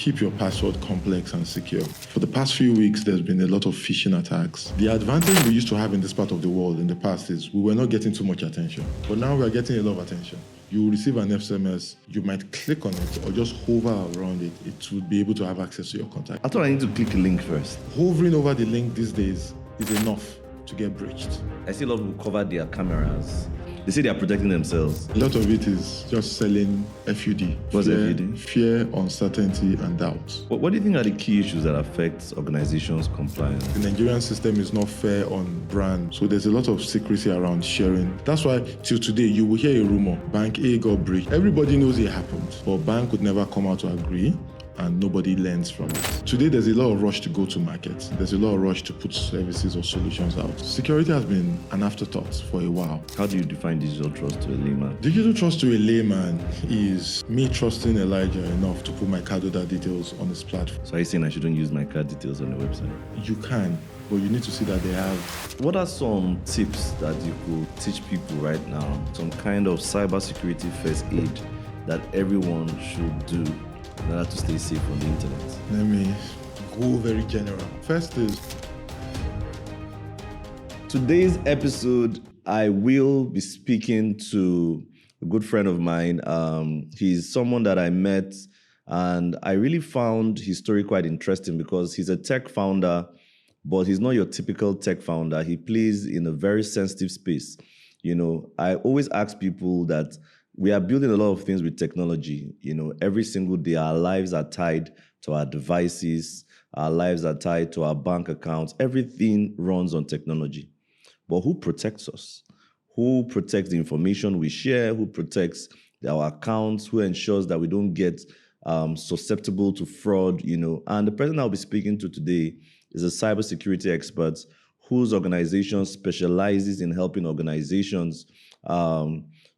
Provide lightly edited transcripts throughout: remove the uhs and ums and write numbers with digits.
keep your password complex and secure. For the past few weeks, there's been a lot of phishing attacks. The advantage we used to have in this part of the world in the past is we were not getting too much attention, but now we are getting a lot of attention. You will receive an SMS, you might click on it or just hover around it. It will be able to have access to your contact. I thought I need to click a link first. Hovering over the link these days is enough to get breached. I see a lot of people cover their cameras. They say they are protecting themselves. A lot of it is just selling FUD. What's FUD? Fear, uncertainty, and doubt. What do you think are the key issues that affect organizations' compliance? The Nigerian system is not fair on brand, so there's a lot of secrecy around sharing. That's why till today you will hear a rumor, Bank A got breached. Everybody knows it happened, but bank would never come out to agree, and nobody learns from it. Today, there's a lot of rush to go to market. There's a lot of rush to put services or solutions out. Security has been an afterthought for a while. How do you define digital trust to a layman? Digital trust to a layman is me trusting Elijah enough to put my card order details on his platform. So are you saying I shouldn't use my card details on the website? You can, but you need to see that they have. What are some tips that you could teach people right now? Some kind of cybersecurity first aid that everyone should do in order to stay safe on the internet? Let me go very general. First is, today's episode, I will be speaking to a good friend of mine. He's someone that I met, and I really found his story quite interesting because he's a tech founder, but he's not your typical tech founder. He plays in a very sensitive space. You know, I always ask people that we are building a lot of things with technology. You know, every single day, our lives are tied to our devices. Our lives are tied to our bank accounts. Everything runs on technology. But who protects us? Who protects the information we share? Who protects our accounts? Who ensures that we don't get susceptible to fraud? You know, and the person I'll be speaking to today is a cybersecurity expert whose organization specializes in helping organizations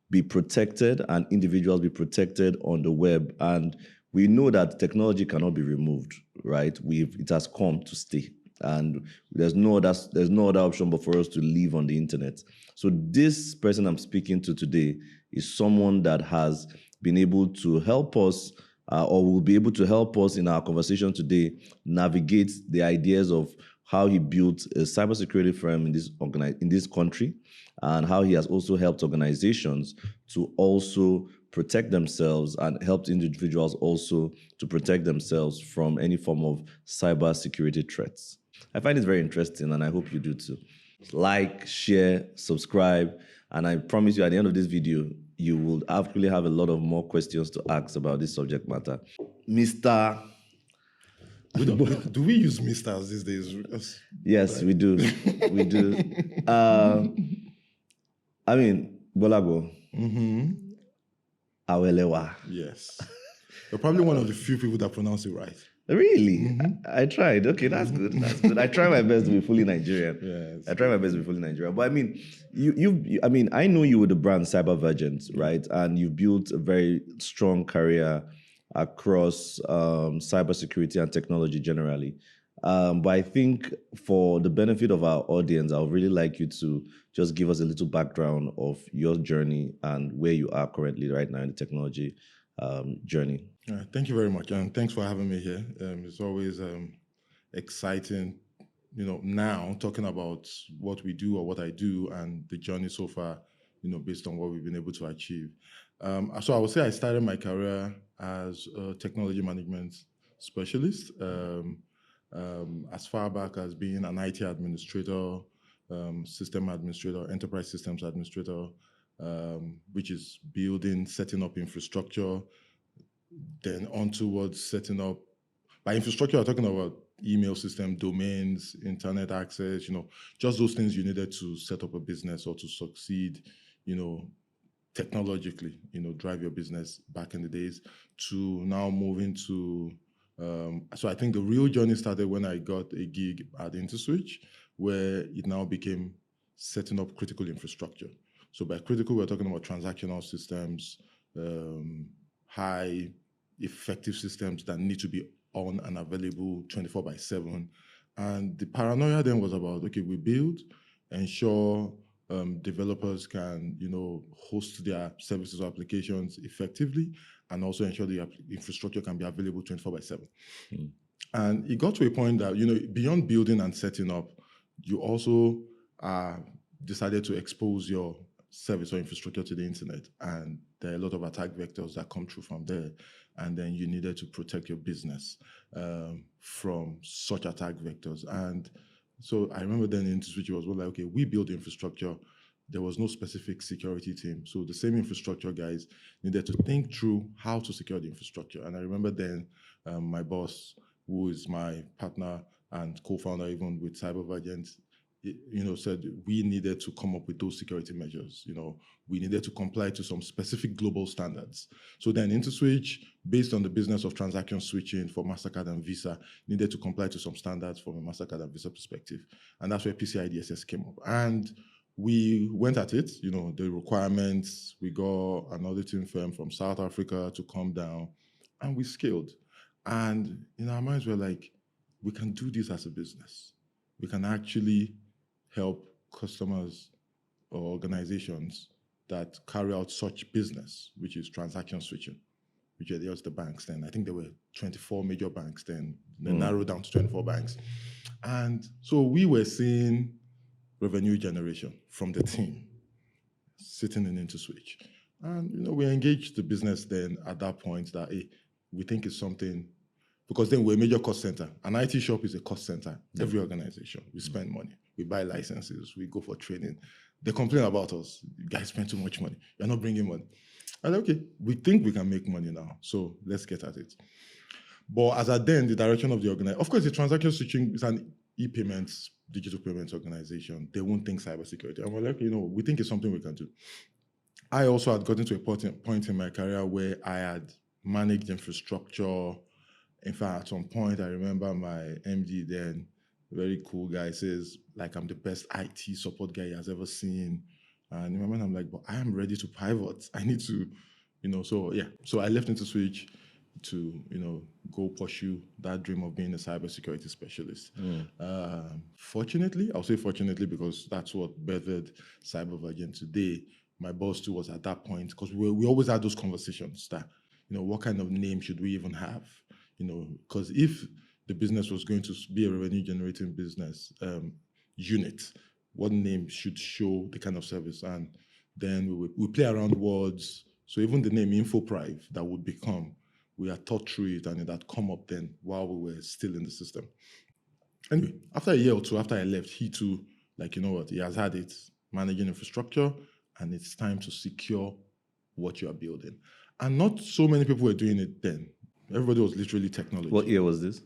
be protected and individuals be protected on the web. And we know that technology cannot be removed, right? It has come to stay. And there's no other option but for us to live on the internet. So this person I'm speaking to today is someone that has been able to help us or will be able to help us in our conversation today navigate the ideas of how he built a cybersecurity firm in this country, and how he has also helped organizations to also protect themselves and helped individuals also to protect themselves from any form of cybersecurity threats. I find it very interesting, and I hope you do too. Like, share, subscribe, and I promise you at the end of this video, you will actually have a lot of more questions to ask about this subject matter. Mr. Do we use misters these days? Yes, we do. We do. Gbolabo Awelewa. Yes. You're probably one of the few people that pronounce it right. Really? Mm-hmm. I tried. Okay, that's good. That's good. I try my best to be fully Nigerian. Yes. I try my best to be fully Nigerian. But I mean, I know you with the brand Cybervergent, right? And you've built a very strong career across cybersecurity and technology generally. But I think for the benefit of our audience, I would really like you to just give us a little background of your journey and where you are currently right now in the technology journey. Thank you very much, and thanks for having me here. It's always exciting, now talking about what we do or what I do and the journey so far, based on what we've been able to achieve. So I would say I started my career as a technology management specialist, as far back as being an IT administrator, system administrator, enterprise systems administrator, which is building, setting up infrastructure, then on towards setting up. By infrastructure, I'm talking about email system, domains, internet access, just those things you needed to set up a business or to succeed, technologically, drive your business back in the days, to now moving to, so I think the real journey started when I got a gig at InterSwitch, where it now became setting up critical infrastructure. So by critical, we're talking about transactional systems, high effective systems that need to be on and available 24/7. And the paranoia then was about, okay, we build, ensure developers can, host their services or applications effectively, and also ensure the infrastructure can be available 24/7. And it got to a point that, beyond building and setting up, you also decided to expose your service or infrastructure to the internet. And there are a lot of attack vectors that come through from there. And then you needed to protect your business from such attack vectors. And so I remember then InterSwitch was like, okay, we build infrastructure. There was no specific security team. So the same infrastructure guys needed to think through how to secure the infrastructure. And I remember then my boss, who is my partner and co-founder even with Cybervergent, said we needed to come up with those security measures. We needed to comply to some specific global standards. So then InterSwitch, based on the business of transaction switching for MasterCard and Visa, needed to comply to some standards from a MasterCard and Visa perspective. And that's where PCI DSS came up. And we went at it, the requirements. We got an auditing firm from South Africa to come down, and we scaled. And in our minds, we're like, we can do this as a business. We can actually help customers or organizations that carry out such business, which is transaction switching, which are just the banks then. I think there were 24 major banks then. They narrowed down to 24 banks. And so we were seeing revenue generation from the team sitting in InterSwitch. And, we engaged the business then at that point that, hey, we think it's something, because then we're a major cost center. An IT shop is a cost center. Every organization, we spend money. We buy licenses. We go for training. They complain about us. You guys spend too much money. You're not bringing money. And okay, we think we can make money now. So let's get at it. But as at then, the direction of the organization, of course, the transaction switching is an e-payments, digital payments organization. They won't think cybersecurity. And we're like, we think it's something we can do. I also had gotten to a point in my career where I had managed infrastructure. In fact, at some point, I remember my MD then, very cool guy, says, like, I'm the best IT support guy he has ever seen. And in my mind, I'm like, but I am ready to pivot. I need to, so yeah. So I left InterSwitch to, go pursue that dream of being a cybersecurity specialist. Fortunately, I'll say fortunately, because that's what birthed Cybervergent today. My boss too was at that point, because we always had those conversations that, what kind of name should we even have? Because if the business was going to be a revenue generating business unit, what name should show the kind of service? And then we play around words. So even the name InfoPrive that would become, we had thought through it, and it had come up then while we were still in the system. Anyway, after a year or two, after I left, he too, like, he has had it managing infrastructure, and it's time to secure what you are building. And not so many people were doing it then. Everybody was literally technology. What year was this?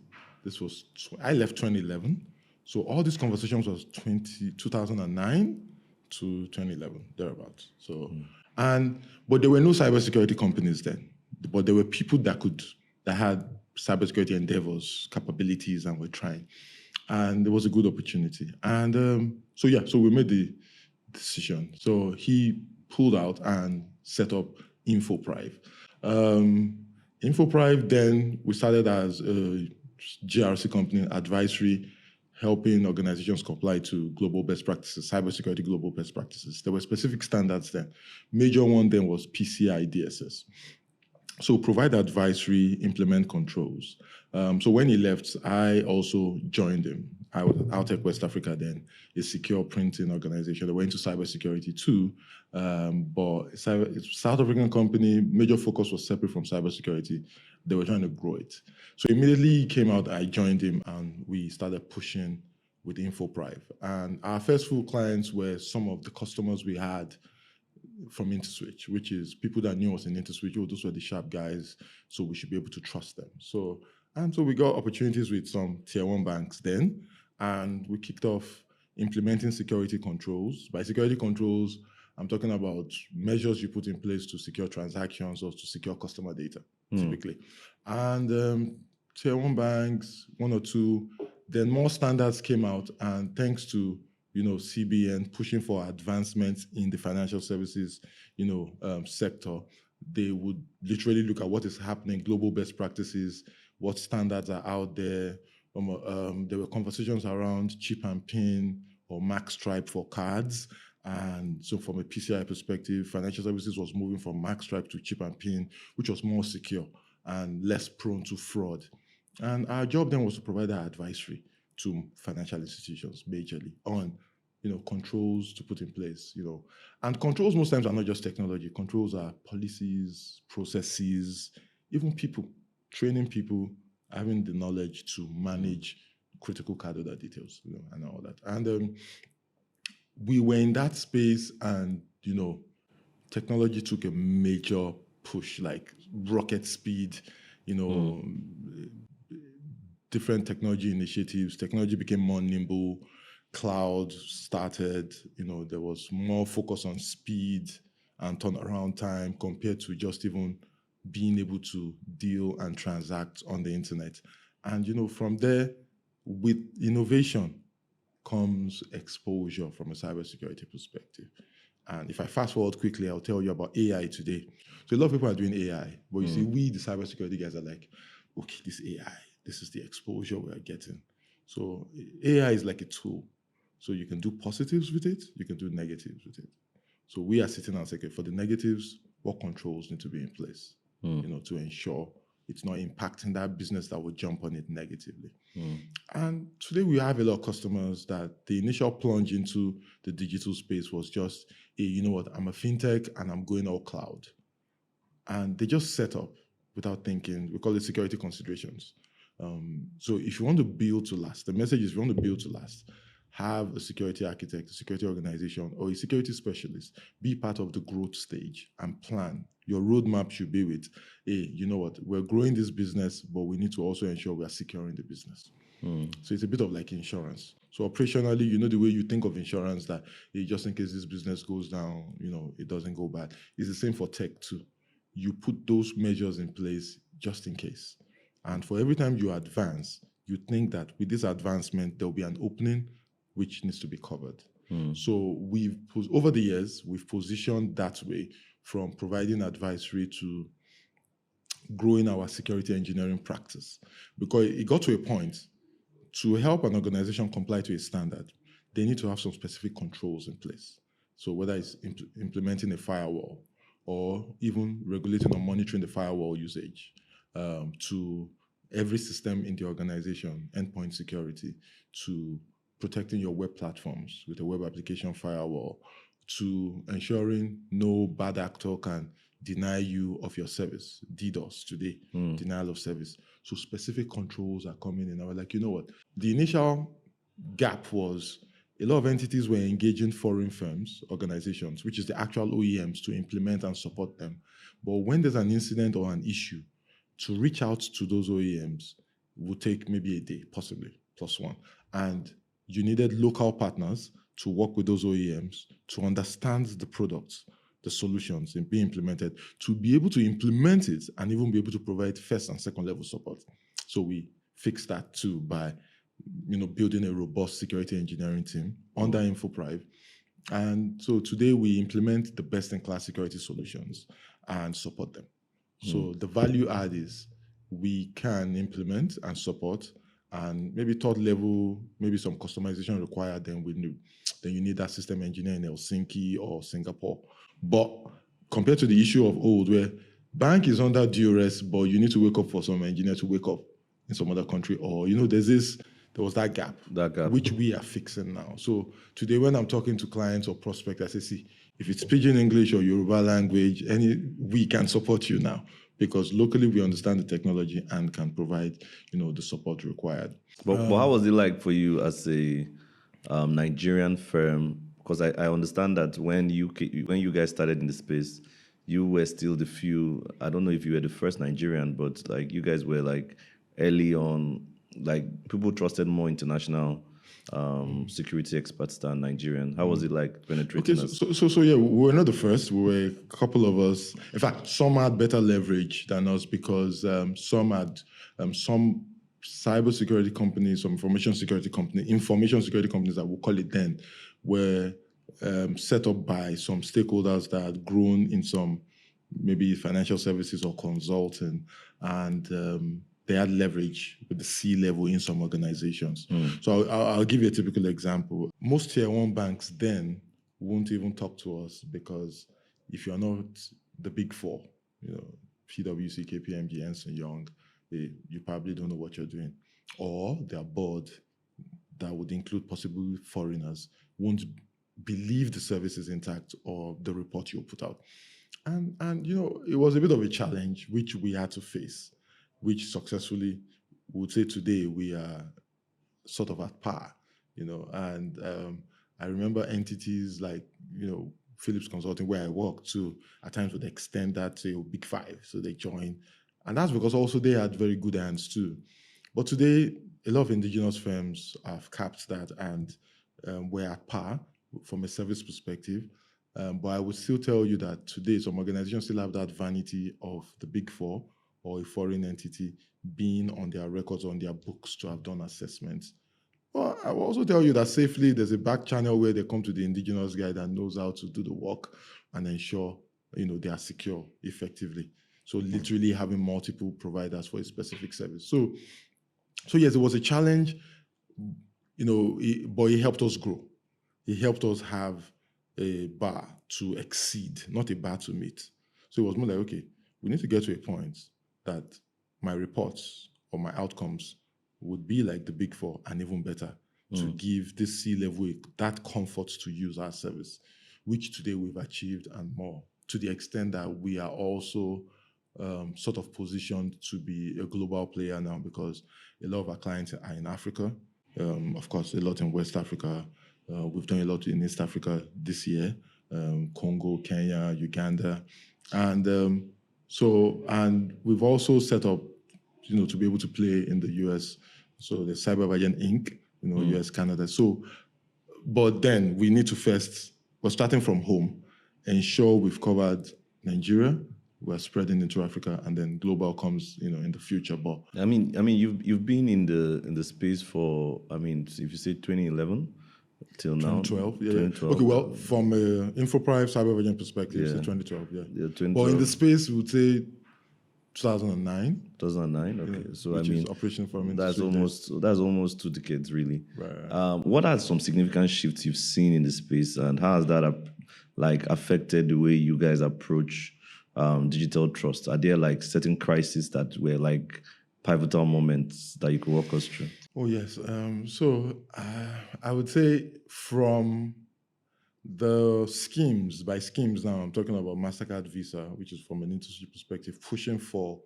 I left 2011. So all these conversations was 2009 to 2011, thereabouts. So, but there were no cybersecurity companies then. But there were people that had cybersecurity endeavors, capabilities, and were trying. And it was a good opportunity. And so we made the decision. So he pulled out and set up InfoPrive. InfoPrive, then we started as a GRC company, advisory, helping organizations comply to global best practices, cybersecurity global best practices. There were specific standards then. Major one then was PCI DSS. So provide advisory, implement controls. So when he left, I also joined him. I was at Altec West Africa then, a secure printing organization. They were into cybersecurity too, but it's a South African company. Major focus was separate from cybersecurity. They were trying to grow it. So immediately he came out, I joined him, and we started pushing with InfoPrive. And our first full clients were some of the customers we had from InterSwitch, which is people that knew us in InterSwitch. Oh, those were the sharp guys, so we should be able to trust them. So we got opportunities with some tier one banks then, and we kicked off implementing security controls. By security controls, I'm talking about measures you put in place to secure transactions or to secure customer data, typically. And tier one banks, one or two, then more standards came out, and thanks to CBN pushing for advancements in the financial services, sector, they would literally look at what is happening, global best practices, what standards are out there. There were conversations around chip and pin or max stripe for cards, And so from a PCI perspective, financial services was moving from mark stripe to chip and pin, which was more secure and less prone to fraud. And our job then was to provide our advisory to financial institutions majorly on controls to put in place, and controls most times are not just technology. Controls are policies, processes, even people, training people, having the knowledge to manage critical card order details, and all that. And we were in that space, and technology took a major push, like rocket speed, different technology initiatives. Technology became more nimble. Cloud started, there was more focus on speed and turnaround time compared to just even being able to deal and transact on the internet. And from there, with innovation comes exposure from a cybersecurity perspective. And if I fast forward quickly, I'll tell you about AI today. So a lot of people are doing AI, but you see, we, the cybersecurity guys, are like, okay, this AI, this is the exposure we are getting. So AI is like a tool. So you can do positives with it, you can do negatives with it. So we are sitting and saying, okay, for the negatives, what controls need to be in place, to ensure it's not impacting that business that would jump on it negatively. And today we have a lot of customers that the initial plunge into the digital space was just, hey, you know what, I'm a fintech and I'm going all cloud. And they just set up without thinking. We call it security considerations. So if you want to build to last, the message is, if you want to build to last, have a security architect, a security organization, or a security specialist. Be part of the growth stage and plan. Your roadmap should be with, hey, you know what, we're growing this business, but we need to also ensure we are securing the business. So it's a bit of like insurance. So operationally, the way you think of insurance, that just in case this business goes down, it doesn't go bad. It's the same for tech too. You put those measures in place just in case. And for every time you advance, you think that with this advancement, there'll be an opening which needs to be covered. So over the years, we've positioned that way, from providing advisory to growing our security engineering practice. Because it got to a point, to help an organization comply to a standard, they need to have some specific controls in place. So whether it's implementing a firewall or even regulating or monitoring the firewall usage, to every system in the organization, endpoint security, to protecting your web platforms with a web application firewall, to ensuring no bad actor can deny you of your service, DDoS today, denial of service. So specific controls are coming in. I was like, you know what? The initial gap was a lot of entities were engaging foreign firms, organizations, which is the actual OEMs, to implement and support them. But when there's an incident or an issue, to reach out to those OEMs would take maybe a day, possibly, +1. And you needed local partners to work with those OEMs to understand the products, the solutions and be implemented, to be able to implement it and even be able to provide first and second level support. So we fixed that too by building a robust security engineering team under InfoPrive. And so today we implement the best-in-class security solutions and support them. So the value add is we can implement and support, and maybe third level, maybe some customization required, then you need that system engineer in Helsinki or Singapore. But compared to the issue of old, where bank is under duress, but you need to wake up for some engineer to wake up in some other country, or there was that gap, which we are fixing now. So today, when I'm talking to clients or prospects, I say, see, if it's Pidgin English or Yoruba language, we can support you now, because locally we understand the technology and can provide, the support required. But how was it like for you as a Nigerian firm? Because I understand that when you guys started in the space, you were still the few. I don't know if you were the first Nigerian, but like you guys were like early on. Like people trusted more international security experts than Nigerian. How was it like penetrating us? So yeah, we were not the first. We were a couple of us. In fact, some had better leverage than us, because some had some cybersecurity companies, some information security companies that we'll call it then, were set up by some stakeholders that had grown in some maybe financial services or consulting, and they had leverage with the C-level in some organizations. So I'll give you a typical example. Most tier 1 banks then won't even talk to us because if you're not the big four, PwC, KPMG, Ernst& Young, you probably don't know what you're doing. Or their board that would include possible foreigners won't believe the service is intact or the report you'll put out. And it was a bit of a challenge which we had to face, which successfully, we would say today we are sort of at par, and I remember entities like, Philips Consulting, where I worked, to at times would extend that to Big Five, so they join. And that's because also they had very good hands too. But today, a lot of indigenous firms have capped that, and we're at par from a service perspective. But I would still tell you that today, some organizations still have that vanity of the Big Four or a foreign entity being on their records, on their books to have done assessments. Well, I will also tell you that safely, there's a back channel where they come to the indigenous guy that knows how to do the work and ensure, they are secure effectively. So literally having multiple providers for a specific service. So yes, it was a challenge, but it helped us grow. It helped us have a bar to exceed, not a bar to meet. So it was more like, okay, we need to get to a point that my reports or my outcomes would be like the Big Four and even better, to give this C-level that comfort to use our service, which today we've achieved and more, to the extent that we are also sort of positioned to be a global player now, because a lot of our clients are in Africa, of course, a lot in West Africa. We've done a lot in East Africa this year, Congo, Kenya, Uganda. And and we've also set up, to be able to play in the US. So the Cybervergent Inc., US, Canada. So, but then we need to first, we're starting from home, ensure we've covered Nigeria, we're spreading into Africa, and then global comes, in the future. But I mean, you've been in the space for, if you say 2011 till now. 2012, yeah. 2012. Okay, well, from InfoPrive Cybervergent perspective, so 2012, yeah. 2012. But in the space, we would say 2009. 2009, okay. So which is Operation from that's almost 2 decades, really. Right. What are some significant shifts you've seen in the space, and how has that affected the way you guys approach digital trust? Are there certain crises that were pivotal moments that you could walk us through? Oh yes. So I would say from the schemes, by schemes now, I'm talking about MasterCard, Visa, which is from an industry perspective, pushing for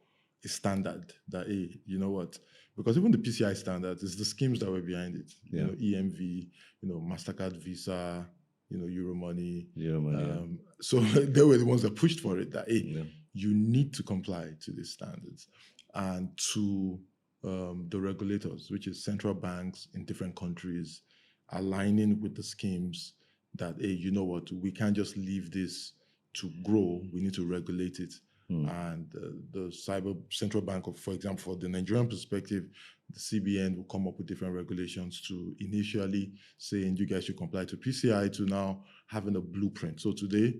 a standard that, hey, you know what? Because even the PCI standard is the schemes that were behind it. Yeah. EMV, MasterCard, Visa, Euromoney. Euromoney. So they were the ones that pushed for it, that, hey, you need to comply to these standards. And to the regulators, which is central banks in different countries, aligning with the schemes that, hey, you know what, we can't just leave this to grow, we need to regulate it. And the cyber central bank, for example, for the Nigerian perspective, the CBN will come up with different regulations, to initially saying you guys should comply to PCI, to now having a blueprint. So today,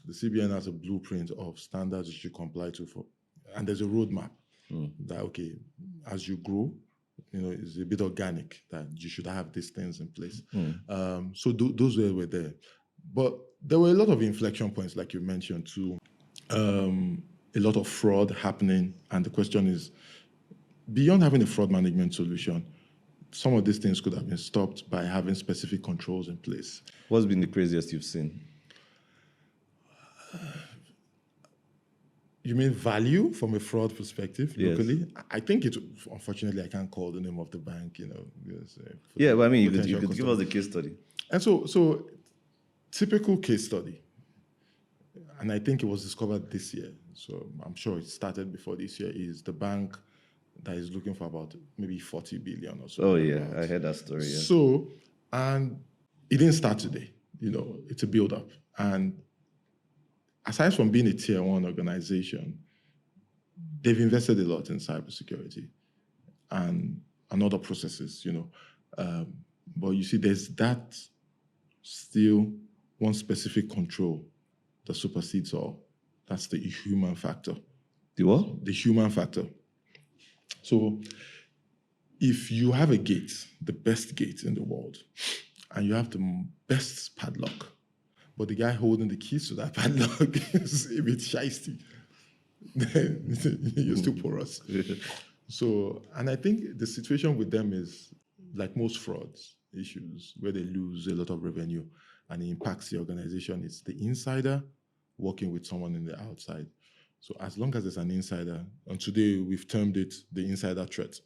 the CBN has a blueprint of standards you should comply to, and there's a roadmap that, okay, as you grow, it's a bit organic, that you should have these things in place. So those were there. But there were a lot of inflection points, like you mentioned, too. A lot of fraud happening. And the question is, beyond having a fraud management solution, some of these things could have been stopped by having specific controls in place. What's been the craziest you've seen? You mean value from a fraud perspective locally? Yes. I think unfortunately, I can't call the name of the bank, because, yeah, but you could give us a case study. And so typical case study, and I think it was discovered this year, so I'm sure it started before this year, is the bank that is looking for about maybe 40 billion or so. Oh, yeah, I heard that story, yeah. So, and it didn't start today, it's a build-up. And aside from being a tier 1 organization, they've invested a lot in cybersecurity and other processes, But you see, there's that still one specific control that supersedes all. That's the human factor. The what? The human factor. So if you have a gate, the best gate in the world, and you have the best padlock, but the guy holding the keys to that padlock is a bit shysty, then you're still porous. So, and I think the situation with them is like most frauds issues where they lose a lot of revenue and it impacts the organization. It's the insider working with someone in the outside. So as long as there's an insider, and today we've termed it the insider threat,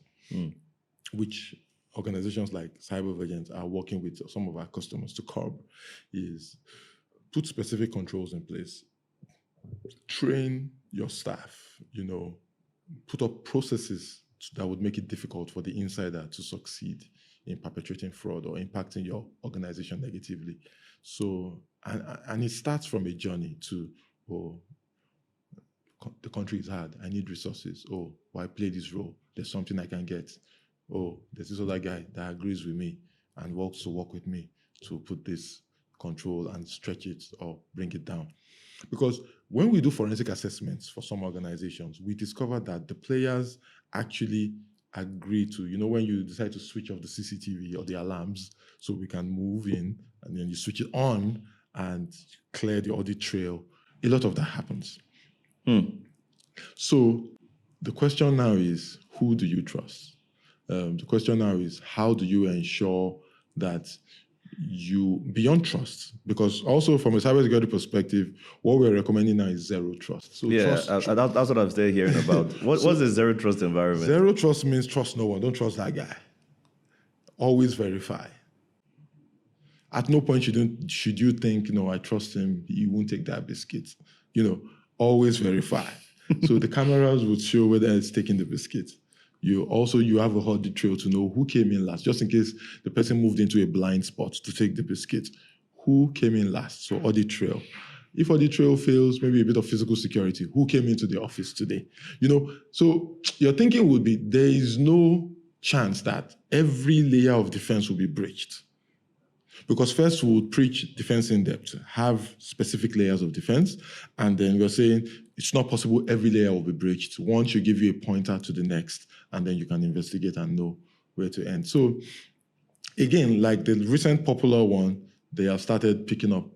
which organizations like Cybervergent are working with some of our customers to curb, is put specific controls in place, train your staff, put up processes that would make it difficult for the insider to succeed in perpetrating fraud or impacting your organization negatively. So, and it starts from a journey to, the country is hard, I need resources. Oh, why play this role? There's something I can get. Oh, there's this other guy that agrees with me and wants to work with me to put this control and stretch it or bring it down. Because when we do forensic assessments for some organizations, we discover that the players actually agree to, when you decide to switch off the CCTV or the alarms so we can move in, and then you switch it on and clear the audit trail, a lot of that happens. So the question now is, who do you trust? The question now is, how do you ensure that beyond trust, because also from a cybersecurity perspective, what we're recommending now is zero trust. So that's what I'm still hearing about. What's a zero trust environment? Zero trust means trust no one. Don't trust that guy. Always verify. At no point should you think, I trust him, he won't take that biscuit. Always verify. So the cameras would show whether it's taking the biscuit. You have a audit trail to know who came in last, just in case the person moved into a blind spot to take the biscuit. Who came in last? So audit trail. If audit trail fails, maybe a bit of physical security. Who came into the office today? So your thinking would be there is no chance that every layer of defense will be breached. Because first we would preach defense in depth, have specific layers of defense, and then we're saying it's not possible every layer will be breached. Once you give you a pointer to the next, and then you can investigate and know where to end. So again, like the recent popular one, they have started picking up,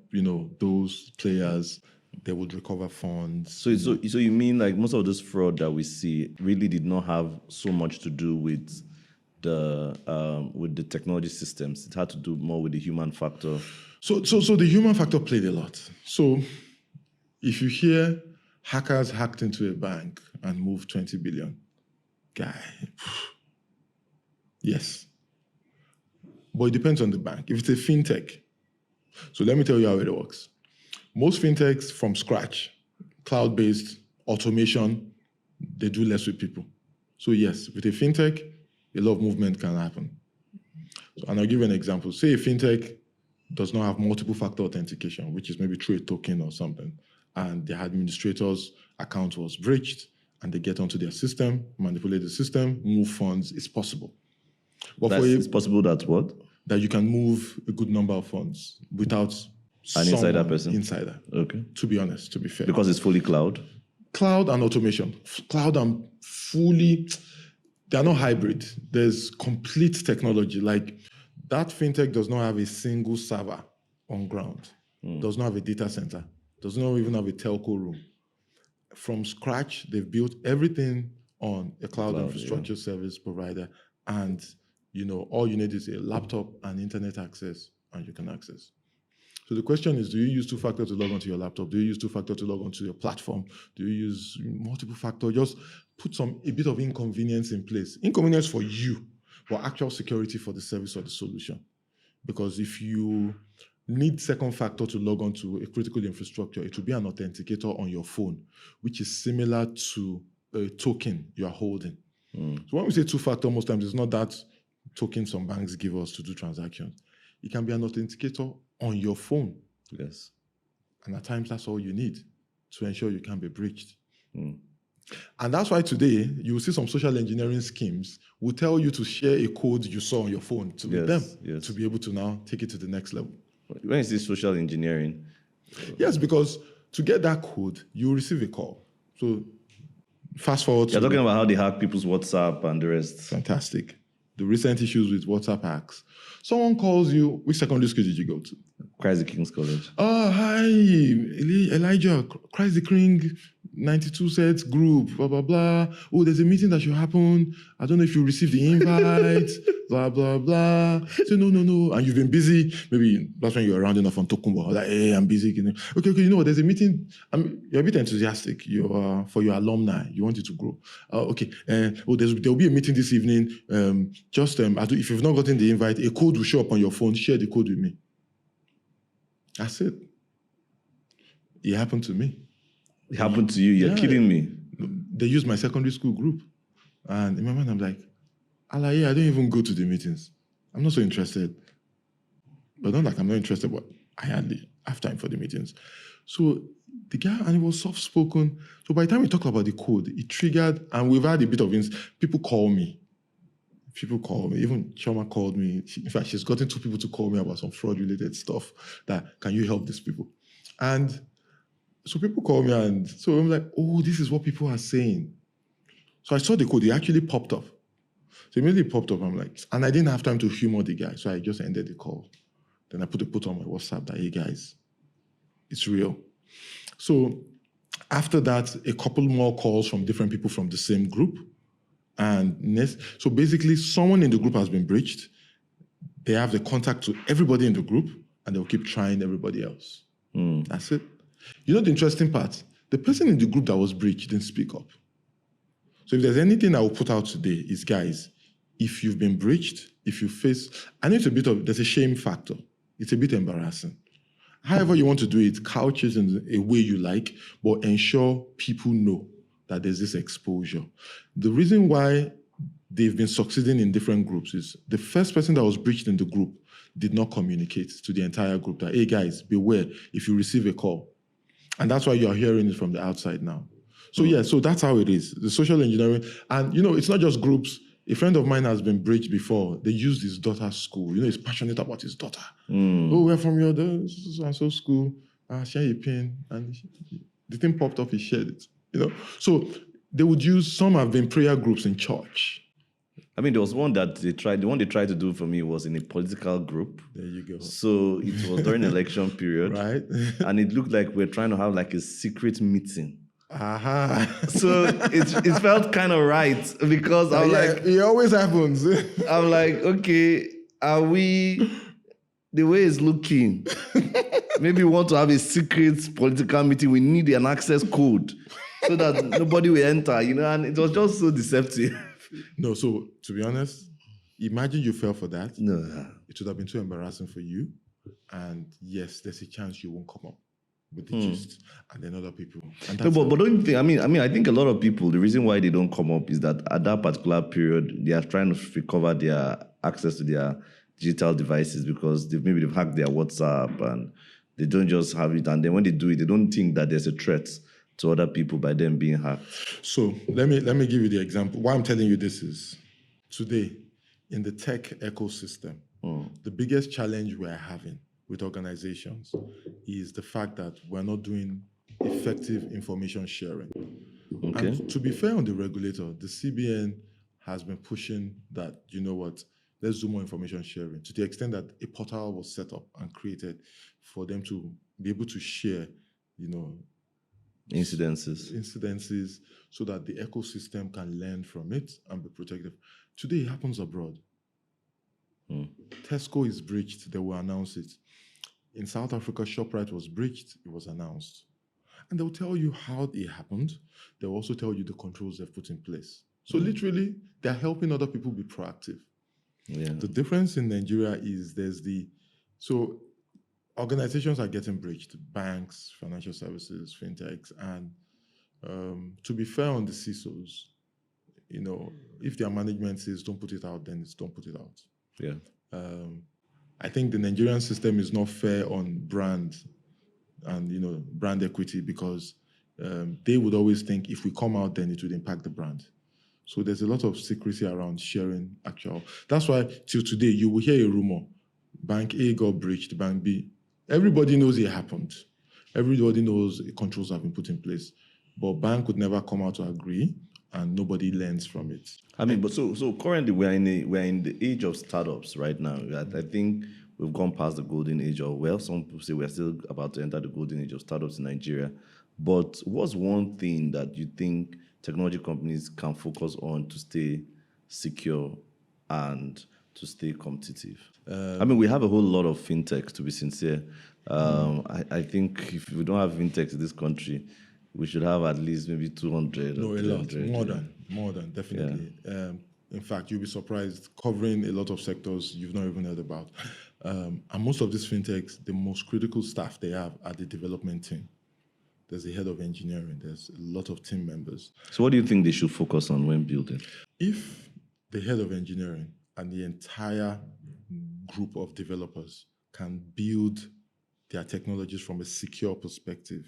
those players. They would recover funds. So you mean like most of this fraud that we see really did not have so much to do with the technology systems? It had to do more with the human factor. So the human factor played a lot. So if you hear hackers hacked into a bank and moved 20 billion, guy, yes. But it depends on the bank. If it's a fintech, so let me tell you how it works. Most fintechs from scratch, cloud-based automation, they do less with people. So yes, with a fintech, a lot of movement can happen. And I'll give you an example. Say a fintech does not have multiple factor authentication, which is maybe through a token or something, and the administrator's account was breached, and they get onto their system, manipulate the system, move funds. It's possible. But it's possible that what? That you can move a good number of funds without an insider person? Insider. Okay. To be honest, to be fair. Because it's fully cloud? Cloud and automation. Cloud and fully, they're not hybrid. There's complete technology. Like that fintech does not have a single server on ground, does not have a data center, does not even have a telco room. From scratch, they've built everything on a cloud infrastructure service provider, and all you need is a laptop and internet access, and you can access. So the question is, do you use two-factor to log onto your laptop? Do you use two-factor to log onto your platform? Do you use multiple-factor? Just put a bit of inconvenience in place. Inconvenience for you, but actual security for the service or the solution. Because if you need second factor to log onto a critical infrastructure, it will be an authenticator on your phone, which is similar to a token you are holding. So when we say two-factor, most times it's not that token some banks give us to do transactions. It can be an authenticator on your phone. Yes. And at times that's all you need to ensure you can't be breached. And that's why today you will see some social engineering schemes will tell you to share a code you saw on your phone to them to be able to now take it to the next level. When is this social engineering? Yes, because to get that code, you receive a call. So fast forward. You're talking about how they hack people's WhatsApp and the rest. Fantastic. the recent issues with WhatsApp hacks. Someone calls you, which secondary school did you go to? Christ the King's College. Oh, hi, Elijah, Christ the King, 92 sets group, blah, blah, blah. Oh, there's a meeting that should happen. I don't know if you received the invite, blah, blah, blah. So, no. And you've been busy. Maybe that's when you're rounding off on Tokumbo. Like, hey, I'm busy. Okay, you know what? There's a meeting. You're a bit enthusiastic. You're for your alumni. You want it to grow. Okay. There'll be a meeting this evening. If you've not gotten the invite, a code will show up on your phone. Share the code with me. That's it. It happened to me. It happened to you? You're kidding me. They used my secondary school group. And in my mind, I'm like, I don't even go to the meetings. I'm not so interested. But not like I'm not interested, but I hardly have time for the meetings. So the guy, and he was soft-spoken. So by the time we talked about the code, it triggered, and we've had a bit of people call me. Even Choma called me. In fact, she's gotten 2 people to call me about some fraud-related stuff that, can you help these people? And so people call me, and so I'm like, oh, this is what people are saying. So I saw the code. It actually popped up. So immediately popped up. I'm like, and I didn't have time to humor the guy, so I just ended the call. Then I put a post on my WhatsApp that, hey, guys, it's real. So after that, a couple more calls from different people from the same group. And so basically, someone in the group has been breached. They have the contact to everybody in the group, and they'll keep trying everybody else. That's it. You know the interesting part? The person in the group that was breached didn't speak up. So if there's anything I will put out today is, guys, if you've been breached, if you face, I know there's a shame factor. It's a bit embarrassing. However you want to do it, couch it in a way you like, but ensure people know that there's this exposure. The reason why they've been succeeding in different groups is the first person that was breached in the group did not communicate to the entire group that, hey guys, beware if you receive a call. And that's why you're hearing it from the outside now. So so that's how it is. The social engineering, and it's not just groups. A friend of mine has been breached before. They used his daughter's school. He's passionate about his daughter. Oh, we're from your so school. Share a pin. And the thing popped up, he shared it. So they would use, some have been prayer groups in church. I mean, there was one that the one they tried to do for me was in a political group. There you go. So it was during election period. Right. And it looked like we're trying to have like a secret meeting. So it felt kind of right, because I'm like, it always happens. I'm like, okay, are we, the way it's looking, maybe we want to have a secret political meeting, we need an access code so that nobody will enter, and it was just so deceptive. No, so to be honest, imagine you fell for that. No. It would have been too embarrassing for you. And yes, there's a chance you won't come up with the gist, and then other people. And No, but don't you think, I think a lot of people, the reason why they don't come up is that at that particular period, they are trying to recover their access to their digital devices, because maybe they've hacked their WhatsApp and they don't just have it. And then when they do it, they don't think that there's a threat to other people by them being hacked. So let me give you the example. Why I'm telling you this is, today, in the tech ecosystem, the biggest challenge we're having with organizations is the fact that we're not doing effective information sharing. Okay. And to be fair on the regulator, the CBN has been pushing that, let's do more information sharing, to the extent that a portal was set up and created for them to be able to share, incidences, so that the ecosystem can learn from it and be protected. Today it happens abroad. Tesco is breached, they will announce it. In South Africa, ShopRite was breached, it was announced. And they'll tell you how it happened. They'll also tell you the controls they've put in place. So literally, they're helping other people be proactive. Yeah. The difference in Nigeria is so organizations are getting breached, banks, financial services, fintechs, and to be fair on the CISOs, if their management says don't put it out, then it's don't put it out. Yeah. I think the Nigerian system is not fair on brand and brand equity, because they would always think if we come out, then it would impact the brand. So there's a lot of secrecy around sharing actual. That's why till today you will hear a rumor: Bank A got breached, Bank B. Everybody knows it happened. Everybody knows controls have been put in place, but bank would never come out to agree, and nobody learns from it. I mean, but so currently we're in the age of startups right now. I think we've gone past the golden age of, well, some people say we're still about to enter the golden age of startups in Nigeria. But what's one thing that you think technology companies can focus on to stay secure and to stay competitive? I mean, we have a whole lot of fintechs, to be sincere. I think if we don't have fintechs in this country, we should have at least maybe 200 No, or a lot 300. more than definitely. In fact, you'll be surprised covering a lot of sectors you've not even heard about. And most of these fintechs, the most critical staff they have are the development team. There's a head of engineering. There's a lot of team members. So what do you think they should focus on when building? If the head of engineering and the entire group of developers can build their technologies from a secure perspective,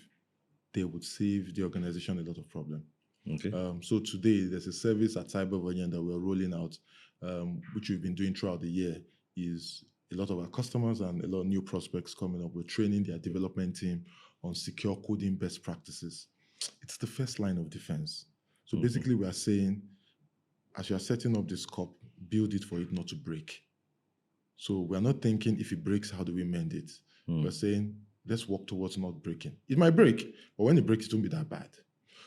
they would save the organization a lot of problem. Okay. So today, there's a service at Cybervergent that we're rolling out, which we've been doing throughout the year, is a lot of our customers and a lot of new prospects coming up. We're training their development team on secure coding best practices. It's the first line of defense. So basically, we are saying, as you are setting up this cup, build it for it not to break. So we're not thinking, if it breaks, how do we mend it? We're saying, let's work towards not breaking. It might break, but when it breaks, it won't be that bad.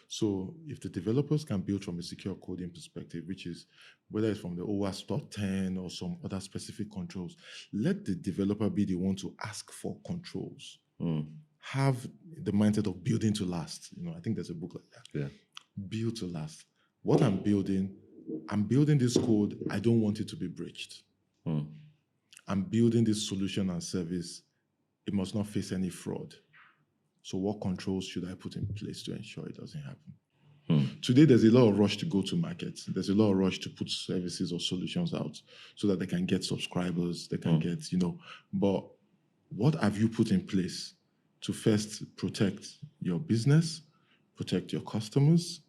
So if the developers can build from a secure coding perspective, which is whether it's from the OWASP 10 or some other specific controls, let the developer be the one to ask for controls. Have the mindset of building to last. I think there's a book like that. Yeah. Build to last. What I'm building this code, I don't want it to be breached. I'm building this solution and service, it must not face any fraud. So what controls should I put in place to ensure it doesn't happen? Today, there's a lot of rush to go to market. There's a lot of rush to put services or solutions out so that they can get subscribers, they can get, but what have you put in place to first protect your business, protect your customers,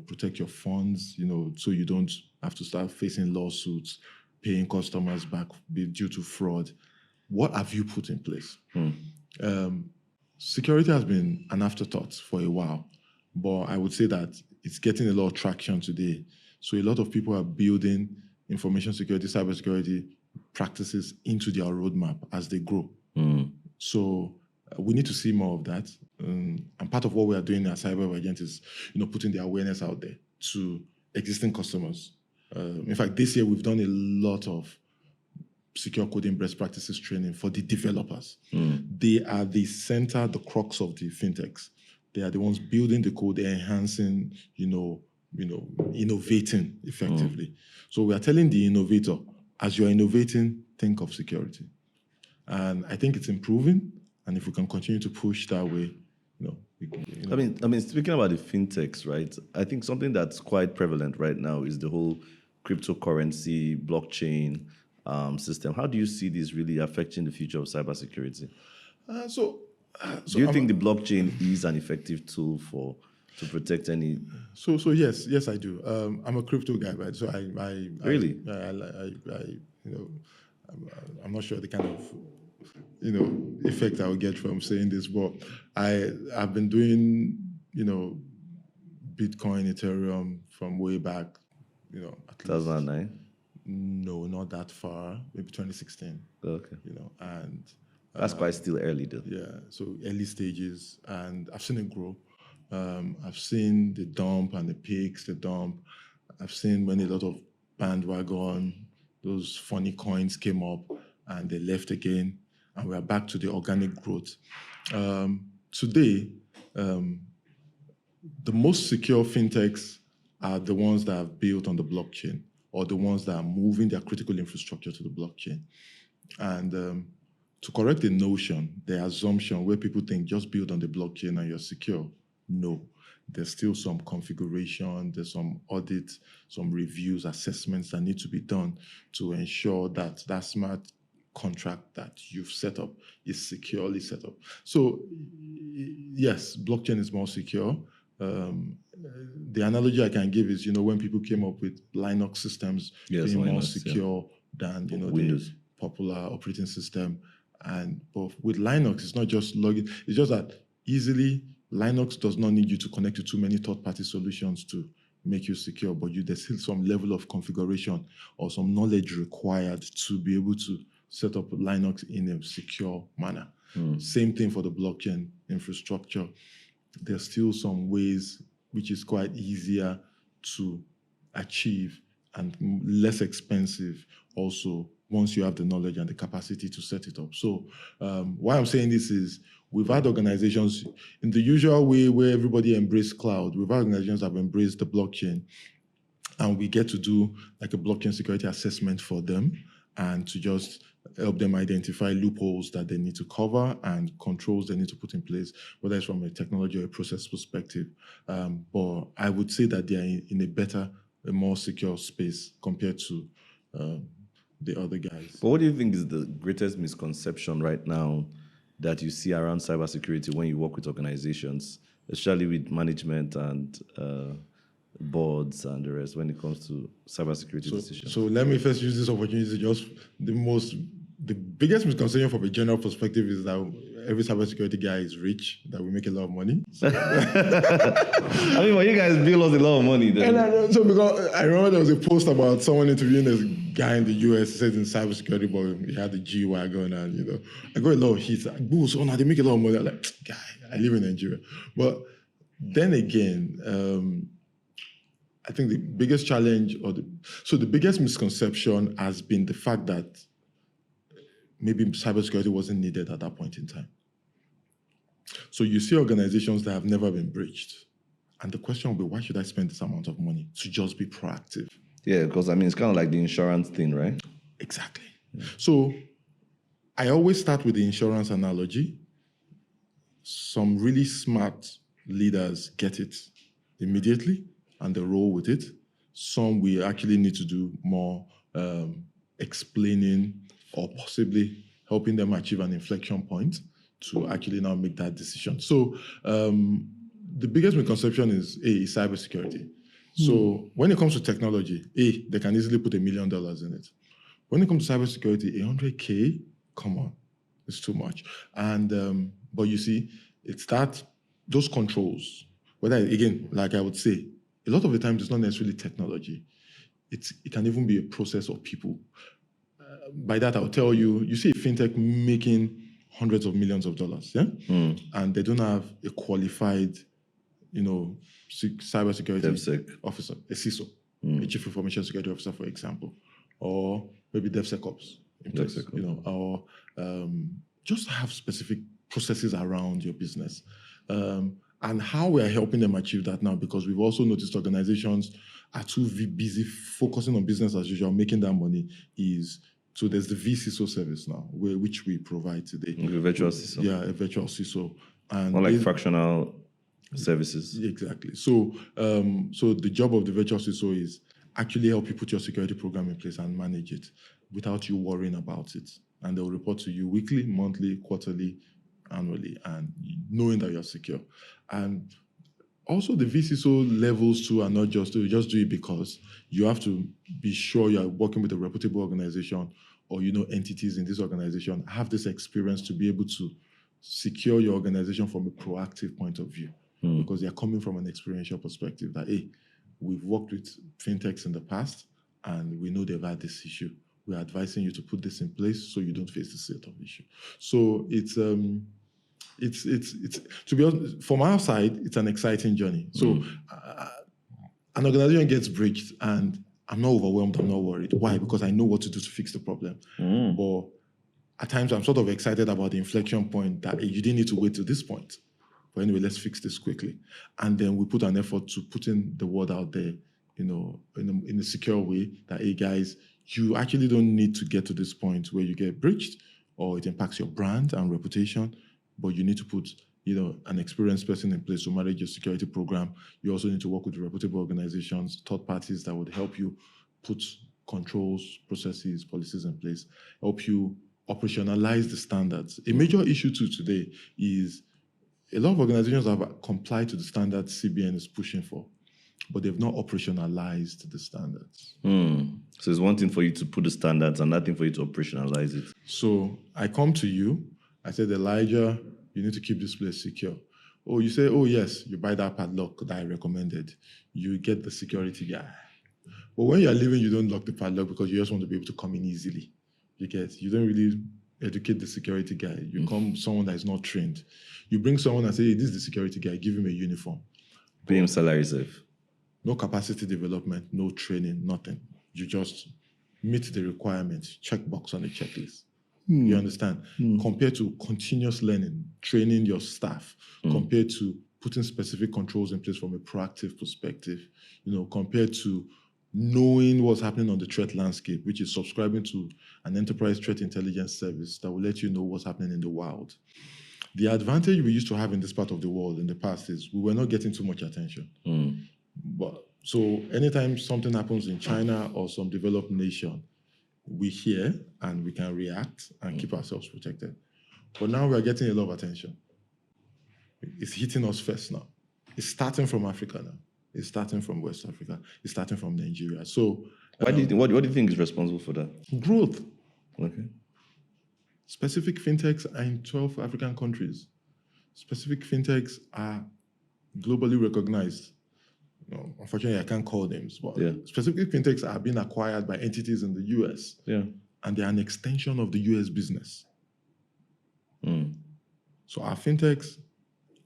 protect your funds, so you don't have to start facing lawsuits, paying customers back due to fraud. What have you put in place? Security has been an afterthought for a while, but I would say that it's getting a lot of traction today. So a lot of people are building information security, cybersecurity practices into their roadmap as they grow. So we need to see more of that. And part of what we are doing at Cybervergent is, putting the awareness out there to existing customers. In fact, this year we've done a lot of secure coding best practices training for the developers. They are the center, the crux of the fintechs. They are the ones building the code, enhancing, innovating effectively. So we are telling the innovator, as you're innovating, think of security. And I think it's improving. And if we can continue to push that way, I mean, speaking about the fintechs, right? I think something that's quite prevalent right now is the whole cryptocurrency, blockchain system. How do you see this really affecting the future of cybersecurity? Do you think the blockchain is an effective tool to protect any? So yes, I do. I'm a crypto guy, right? So I really, I'm not sure the kind of effect I will get from saying this, but I've been doing Bitcoin, Ethereum from way back, at 2009. No, not that far. Maybe 2016. Okay. And that's quite still early, though. Yeah, so early stages, and I've seen it grow. I've seen the dump and the peaks, the dump. I've seen when a lot of bandwagon, those funny coins came up and they left again, and we're back to the organic growth. Today, the most secure fintechs are the ones that have built on the blockchain, or the ones that are moving their critical infrastructure to the blockchain. And to correct the notion, the assumption where people think just build on the blockchain and you're secure. No, there's still some configuration, there's some audit, some reviews, assessments that need to be done to ensure that that smart contract that you've set up is securely set up. So yes, blockchain is more secure. The analogy I can give is, when people came up with Linux systems being more secure than Windows, the popular operating system. But with Linux, it's not just logging. It's just that easily Linux does not need you to connect to too many third-party solutions to make you secure, but there's still some level of configuration or some knowledge required to be able to set up Linux in a secure manner. Same thing for the blockchain infrastructure. There's still some ways which is quite easier to achieve and less expensive also once you have the knowledge and the capacity to set it up. So why I'm saying this is we've had organizations in the usual way where everybody embraced cloud. We've had organizations that have embraced the blockchain, and we get to do like a blockchain security assessment for them and to just help them identify loopholes that they need to cover and controls they need to put in place, whether it's from a technology or a process perspective. But I would say that they are in a better, a more secure space compared to the other guys. But what do you think is the greatest misconception right now that you see around cybersecurity when you work with organizations, especially with management and boards and the rest when it comes to cybersecurity decisions? So let me first use this opportunity to just the biggest misconception from a general perspective is that every cybersecurity guy is rich, that we make a lot of money. So, I mean, well, you guys bill us a lot of money then. So because I remember there was a post about someone interviewing this guy in the US, he said in cybersecurity, but he had the G-Wagon and, I got a lot of hits. So now they make a lot of money. I'm like, guy, I live in Nigeria. But then again, I think the biggest challenge the biggest misconception has been the fact that maybe cybersecurity wasn't needed at that point in time. So you see organizations that have never been breached. And the question will be, why should I spend this amount of money to just be proactive? Yeah, because it's kind of like the insurance thing, right? Exactly. Yeah. So I always start with the insurance analogy. Some really smart leaders get it immediately and they roll with it. Some we actually need to do more explaining or possibly helping them achieve an inflection point to actually now make that decision. So the biggest misconception is cybersecurity. So when it comes to technology, they can easily put $1 million in it. When it comes to cybersecurity, 100K, come on, it's too much. And but you see, it's those controls. Whether again, like I would say, a lot of the times it's not necessarily technology. It can even be a process of people. By that, I'll tell you, you see a fintech making hundreds of millions of dollars, yeah? And they don't have a qualified, cybersecurity officer, a CISO, a chief information security officer, for example, or maybe DevSecOps, or just have specific processes around your business. And how we are helping them achieve that now, because we've also noticed organizations are too busy focusing on business as usual, making that money so there's the vCISO service now, which we provide today. A virtual CISO. Yeah, a virtual CISO. And more like fractional services. Exactly. So the job of the virtual CISO is actually help you put your security program in place and manage it without you worrying about it. And they'll report to you weekly, monthly, quarterly, annually, and knowing that you're secure. And also the vCISO levels too are not just to just do it because you have to be sure you're working with a reputable organization or entities in this organization have this experience to be able to secure your organization from a proactive point of view. Because they're coming from an experiential perspective that, we've worked with fintechs in the past and we know they've had this issue. We're advising you to put this in place so you don't face this sort of issue. So it's to be honest, from our side, it's an exciting journey. So an organization gets breached and I'm not overwhelmed, I'm not worried. Why? Because I know what to do to fix the problem. But at times I'm sort of excited about the inflection point that you didn't need to wait to this point. But anyway, let's fix this quickly. And then we put an effort to putting the word out there, in a secure way that, guys, you actually don't need to get to this point where you get breached or it impacts your brand and reputation, but you need to put, an experienced person in place to manage your security program. You also need to work with reputable organizations, third parties that would help you put controls, processes, policies in place, help you operationalize the standards. A major issue too today is a lot of organizations have complied to the standards CBN is pushing for, but they've not operationalized the standards. So it's one thing for you to put the standards and another thing for you to operationalize it. So I come to you, I said, Elijah, you need to keep this place secure. Oh, you say, oh yes, you buy that padlock that I recommended. You get the security guy. But when you're leaving, you don't lock the padlock because you just want to be able to come in easily. You don't really educate the security guy. You come someone that is not trained. You bring someone and say, hey, this is the security guy, give him a uniform. Pay him salary safe. No capacity development, no training, nothing. You just meet the requirements, checkbox on the checklist. You understand? Compared to continuous learning, training your staff, compared to putting specific controls in place from a proactive perspective, compared to knowing what's happening on the threat landscape, which is subscribing to an enterprise threat intelligence service that will let you know what's happening in the wild. The advantage we used to have in this part of the world in the past is we were not getting too much attention. But so anytime something happens in China or some developed nation, we hear and we can react and keep ourselves protected. But now we are getting a lot of attention. It's hitting us first now. It's starting from Africa now. It's starting from West Africa. It's starting from Nigeria. So what do you think is responsible for that? Growth. Okay. Specific fintechs are in 12 African countries. Specific fintechs are globally recognized. Unfortunately, I can't call names, but specific fintechs are being acquired by entities in the US. Yeah. And they're an extension of the US business. So our fintechs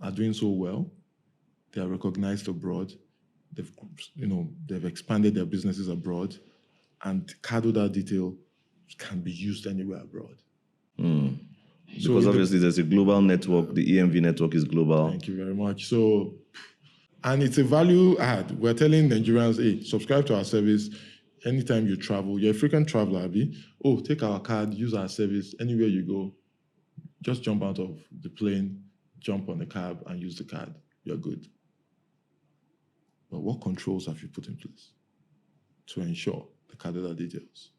are doing so well. They are recognized abroad. They've expanded their businesses abroad, and card detail can be used anywhere abroad. Because obviously there's a global network. The EMV network is global. Thank you very much. So, and it's a value add. We're telling Nigerians, hey, subscribe to our service anytime you travel. You're a frequent traveler, Abi. Oh, take our card, use our service anywhere you go. Just jump out of the plane, jump on the cab, and use the card. You're good. But what controls have you put in place to ensure the card details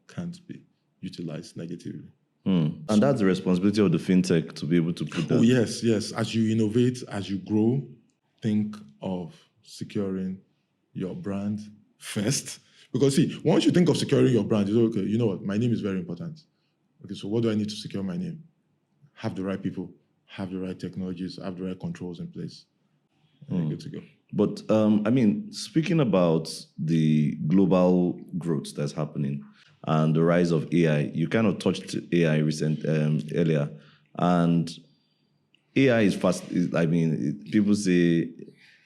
can't be utilized negatively? And that's the responsibility of the fintech to be able to put that. Oh, yes. As you innovate, as you grow, think of securing your brand first. Because see, once you think of securing your brand, you say, okay, you know what, my name is very important. Okay, so what do I need to secure my name? Have the right people, have the right technologies, have the right controls in place. And you're good to go. But speaking about the global growth that's happening and the rise of AI, you kind of touched AI earlier, and AI is fast. People say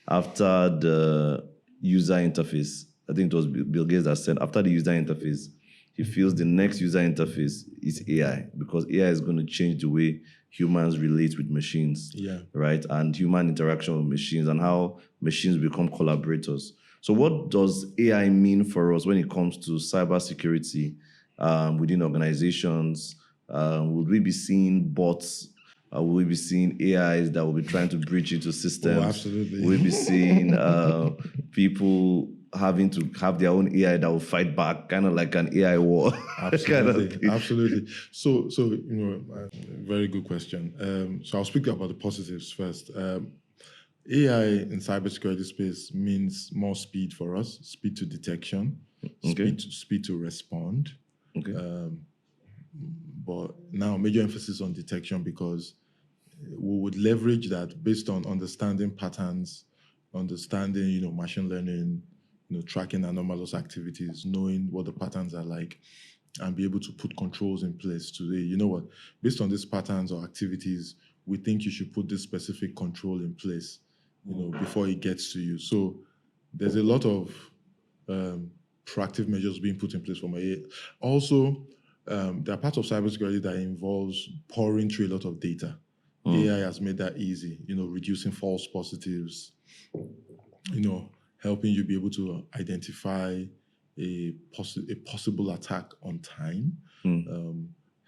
after the user interface, I think it was Bill Gates that said after the user interface, he feels the next user interface is AI, because AI is going to change the way humans relate with machines, right? And human interaction with machines and how machines become collaborators. So what does AI mean for us when it comes to cybersecurity within organizations? Would we be seeing bots? Will we be seeing AIs that will be trying to breach into systems? Oh, absolutely. Will we be seeing people having to have their own AI that will fight back, kind of like an AI war? Absolutely, absolutely. So very good question. So I'll speak about the positives first. AI in cybersecurity space means more speed for us, speed to detection, speed to respond. Okay. But now major emphasis on detection, because we would leverage that based on understanding patterns, understanding, machine learning, tracking anomalous activities, knowing what the patterns are like, and be able to put controls in place to say, you know what, based on these patterns or activities, we think you should put this specific control in place, before it gets to you. So there's a lot of proactive measures being put in place from AI. Also, there are parts of cybersecurity that involves pouring through a lot of data. AI has made that easy, reducing false positives, helping you be able to identify a possible attack on time,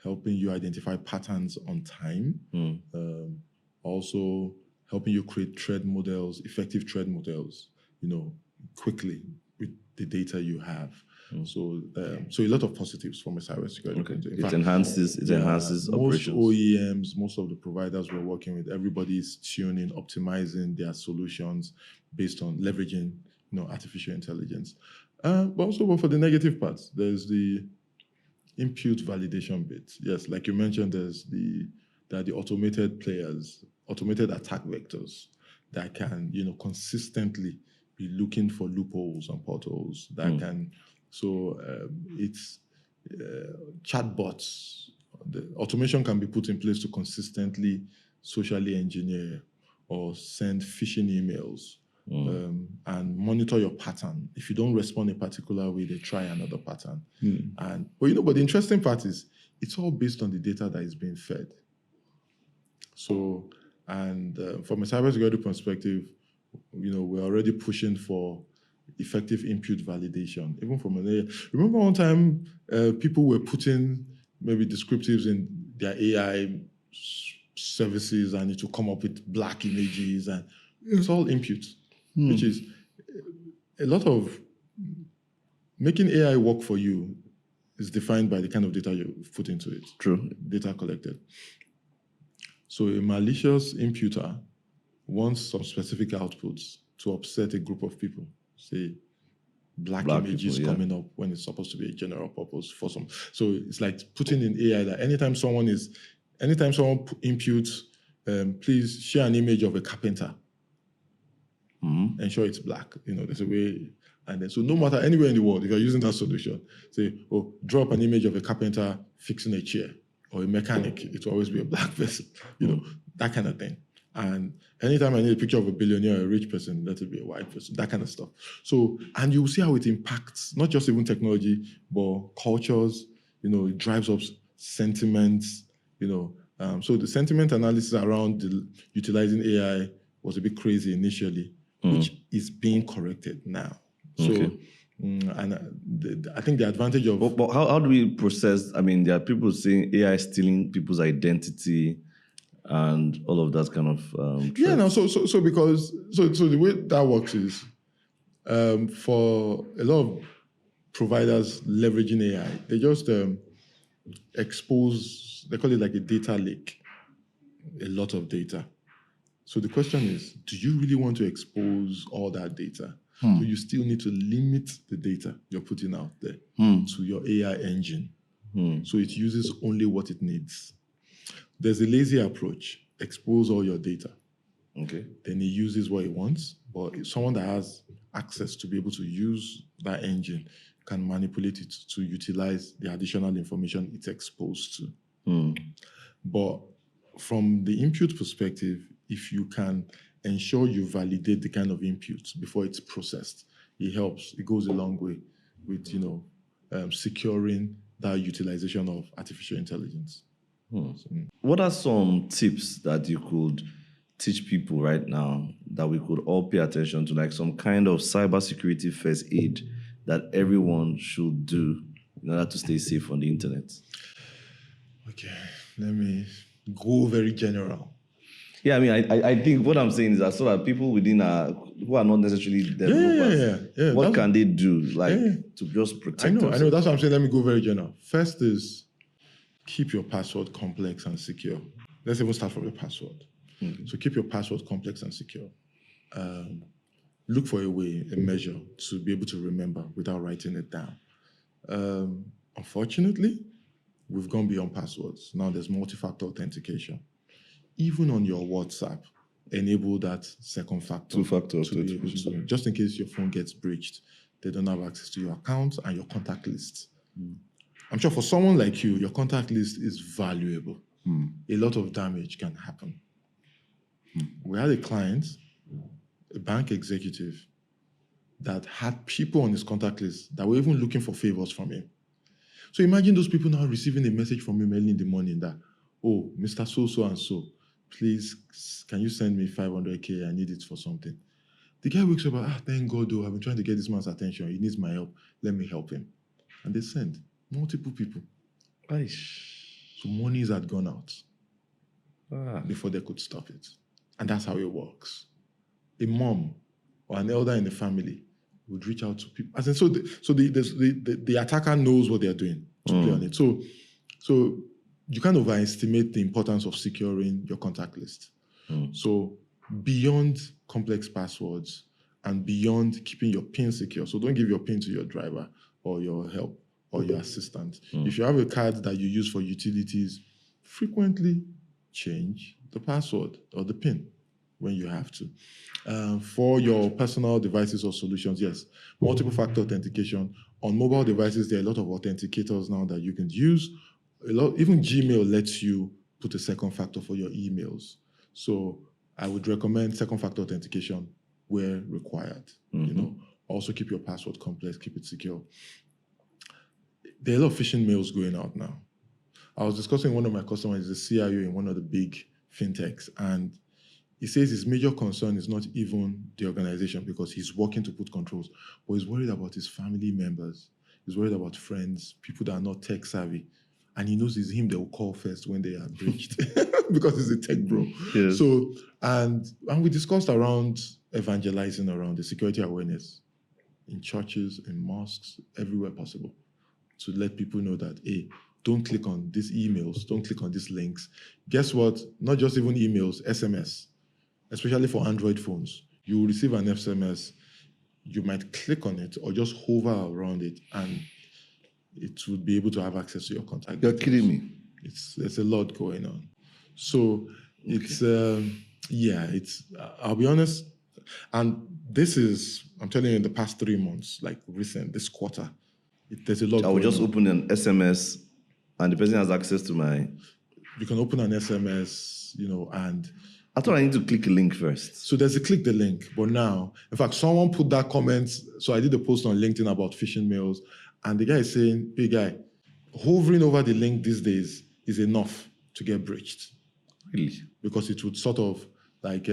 helping you identify patterns on time, also helping you create effective threat models, quickly with the data you have. So a lot of positives from a cybersecurity point of view. It enhances most operations. OEMs, most of the providers we're working with, everybody's tuning, optimizing their solutions based on leveraging, artificial intelligence. But also for the negative parts, there's the impute validation bit. Yes, like you mentioned, there are the automated players automated attack vectors that can, consistently be looking for loopholes and potholes that can. So it's chatbots. The automation can be put in place to consistently socially engineer or send phishing emails and monitor your pattern. If you don't respond a particular way, they try another pattern. But the interesting part is it's all based on the data that is being fed. So, and from a cybersecurity perspective, we're already pushing for effective input validation. Even from remember one time people were putting maybe descriptives in their AI services and it will come up with black images and it's all input, which is a lot of making AI work for you is defined by the kind of data you put into it. True. Data collected. So a malicious imputer wants some specific outputs to upset a group of people. Say black images people, coming up when it's supposed to be a general purpose for some. So it's like putting in AI that anytime someone imputes, please share an image of a carpenter. Ensure it's black. There's a way. And then, so no matter anywhere in the world, if you're using that solution, say, drop an image of a carpenter fixing a chair or a mechanic, it will always be a black person, that kind of thing. And anytime I need a picture of a billionaire or a rich person, let it be a white person, that kind of stuff. So, and you'll see how it impacts, not just even technology, but cultures, it drives up sentiments, so the sentiment analysis around utilizing AI was a bit crazy initially, which is being corrected now. So, and I think the advantage of... But how do we process, there are people saying AI stealing people's identity and all of that kind of... So because the way that works is for a lot of providers leveraging AI, they just expose, they call it like a data lake, a lot of data. So the question is, do you really want to expose all that data? So you still need to limit the data you're putting out there to your AI engine. So it uses only what it needs. There's a lazy approach, expose all your data. Okay. Then he uses what he wants, but someone that has access to be able to use that engine can manipulate it to utilize the additional information it's exposed to. But from the input perspective, if you can ensure you validate the kind of inputs before it's processed, it helps. It goes a long way with, securing that utilization of artificial intelligence. What are some tips that you could teach people right now that we could all pay attention to, like some kind of cybersecurity first aid that everyone should do in order to stay safe on the internet? Okay, let me go very general. Yeah, I think what I'm saying is that so that people within who are not necessarily developers, what can they do to just protect themselves? I know. That's what I'm saying. Let me go very general. First is keep your password complex and secure. Let's even start from the password. So keep your password complex and secure. Look for a measure to be able to remember without writing it down. Unfortunately, we've gone beyond passwords. Now there's multi-factor authentication. Even on your WhatsApp, enable that second factor. Two-factor authentication. Just in case your phone gets breached, they don't have access to your account and your contact list. I'm sure for someone like you, your contact list is valuable. A lot of damage can happen. We had a client, a bank executive, that had people on his contact list that were even looking for favors from him. So imagine those people now receiving a message from him early in the morning that, oh, Mr. So and so, please, can you send me 500K? I need it for something. The guy wakes up, thank God, though, I've been trying to get this man's attention. He needs my help. Let me help him. And they send multiple people. So monies had gone out before they could stop it. And that's how it works. A mom or an elder in the family would reach out to people. As in, the attacker knows what they're doing to play on it. So you can't overestimate the importance of securing your contact list. So beyond complex passwords and beyond keeping your PIN secure, so don't give your PIN to your driver or your help or your assistant. If you have a card that you use for utilities, frequently change the password or the PIN when you have to. For your personal devices or solutions, yes, multiple factor authentication. On mobile devices, there are a lot of authenticators now that you can use. Even Gmail lets you put a second factor for your emails. So I would recommend second factor authentication where required. Also keep your password complex, keep it secure. There are a lot of phishing mails going out now. I was discussing with one of my customers, the CIO in one of the big fintechs, and he says his major concern is not even the organization because he's working to put controls, but he's worried about his family members. He's worried about friends, people that are not tech savvy. And he knows it's him they will call first when they are breached because he's a tech bro. Yes. So, and we discussed around evangelizing around the security awareness in churches, in mosques, everywhere possible to let people know that, hey, don't click on these emails, don't click on these links. Guess what? Not just even emails, SMS, especially for Android phones. You will receive an SMS, you might click on it or just hover around it and it would be able to have access to your contact. You're kidding me. There's a lot going on. So it's, I'll be honest, and this is, I'm telling you, in the past 3 months, like recent, this quarter, there's a lot I will just open an SMS and the person has access to my... You can open an SMS, and... I thought I need to click a link first. So there's a click the link, but now, in fact, someone put that comment. So I did a post on LinkedIn about phishing mails, and the guy is saying, hey guy, hovering over the link these days is enough to get breached. Really? Because it would sort of like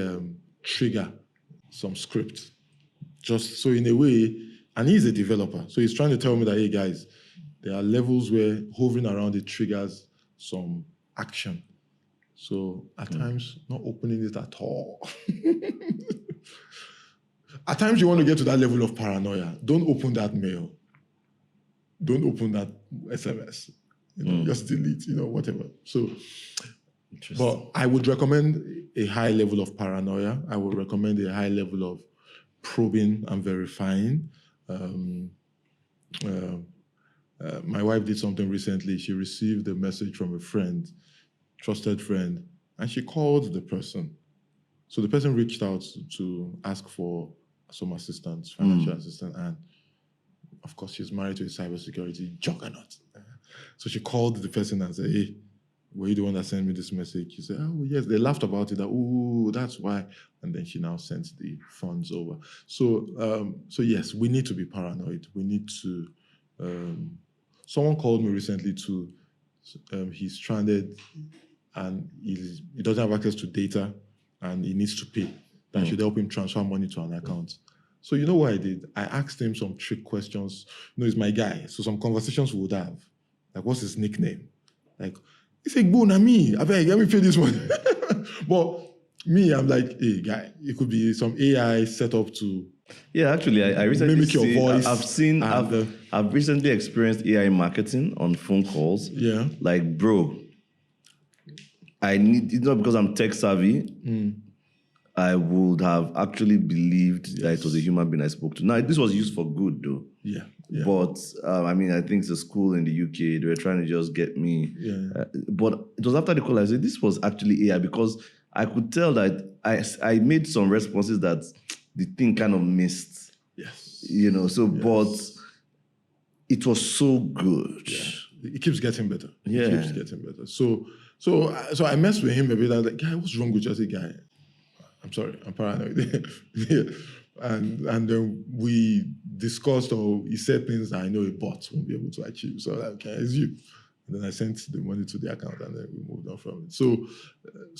trigger some script. Just so in a way, and he's a developer, so he's trying to tell me that, hey guys, there are levels where hovering around it triggers some action. So at times, not opening it at all. At times you want to get to that level of paranoia. Don't open that mail. Don't open that SMS. Just delete, whatever. So, but I would recommend a high level of paranoia. I would recommend a high level of probing and verifying. My wife did something recently. She received a message from a friend, trusted friend, and she called the person. So the person reached out to ask for some assistance, financial assistance, and of course she's married to a cybersecurity juggernaut. So she called the person and said, hey, were you the one that sent me this message? She said, oh yes, they laughed about it, oh, that's why. And then she now sent the funds over. So yes, we need to be paranoid. We need to, someone called me recently to, he's stranded and he doesn't have access to data and he needs to pay. That should help him transfer money to an account. So you know what I did? I asked him some trick questions. He's my guy. So some conversations we would have. Like, what's his nickname? Like, he said, go na me. I beg, let me pay this one. But me, I'm like, hey, guy, it could be some AI set up to... Yeah, actually, I recently mimic your voice. I've recently experienced AI marketing on phone calls. Yeah. Like, bro, it's not because I'm tech savvy. I would have actually believed that it was a human being I spoke to. Now, this was used for good, though. Yeah. But, I think it's a school in the UK. They were trying to just get me. Yeah. But it was after the call I said, this was actually AI because I could tell that I made some responses that the thing kind of missed. Yes. But it was so good. Yeah. It keeps getting better. Yeah. It keeps getting better. So I messed with him a bit. I was like, guy, what's wrong with you? I said, guy, I'm sorry, I'm paranoid. Yeah. And then we discussed, or he said things that I know a bot won't be able to achieve. So I was like, okay, it's you. And then I sent the money to the account and then we moved on from it. So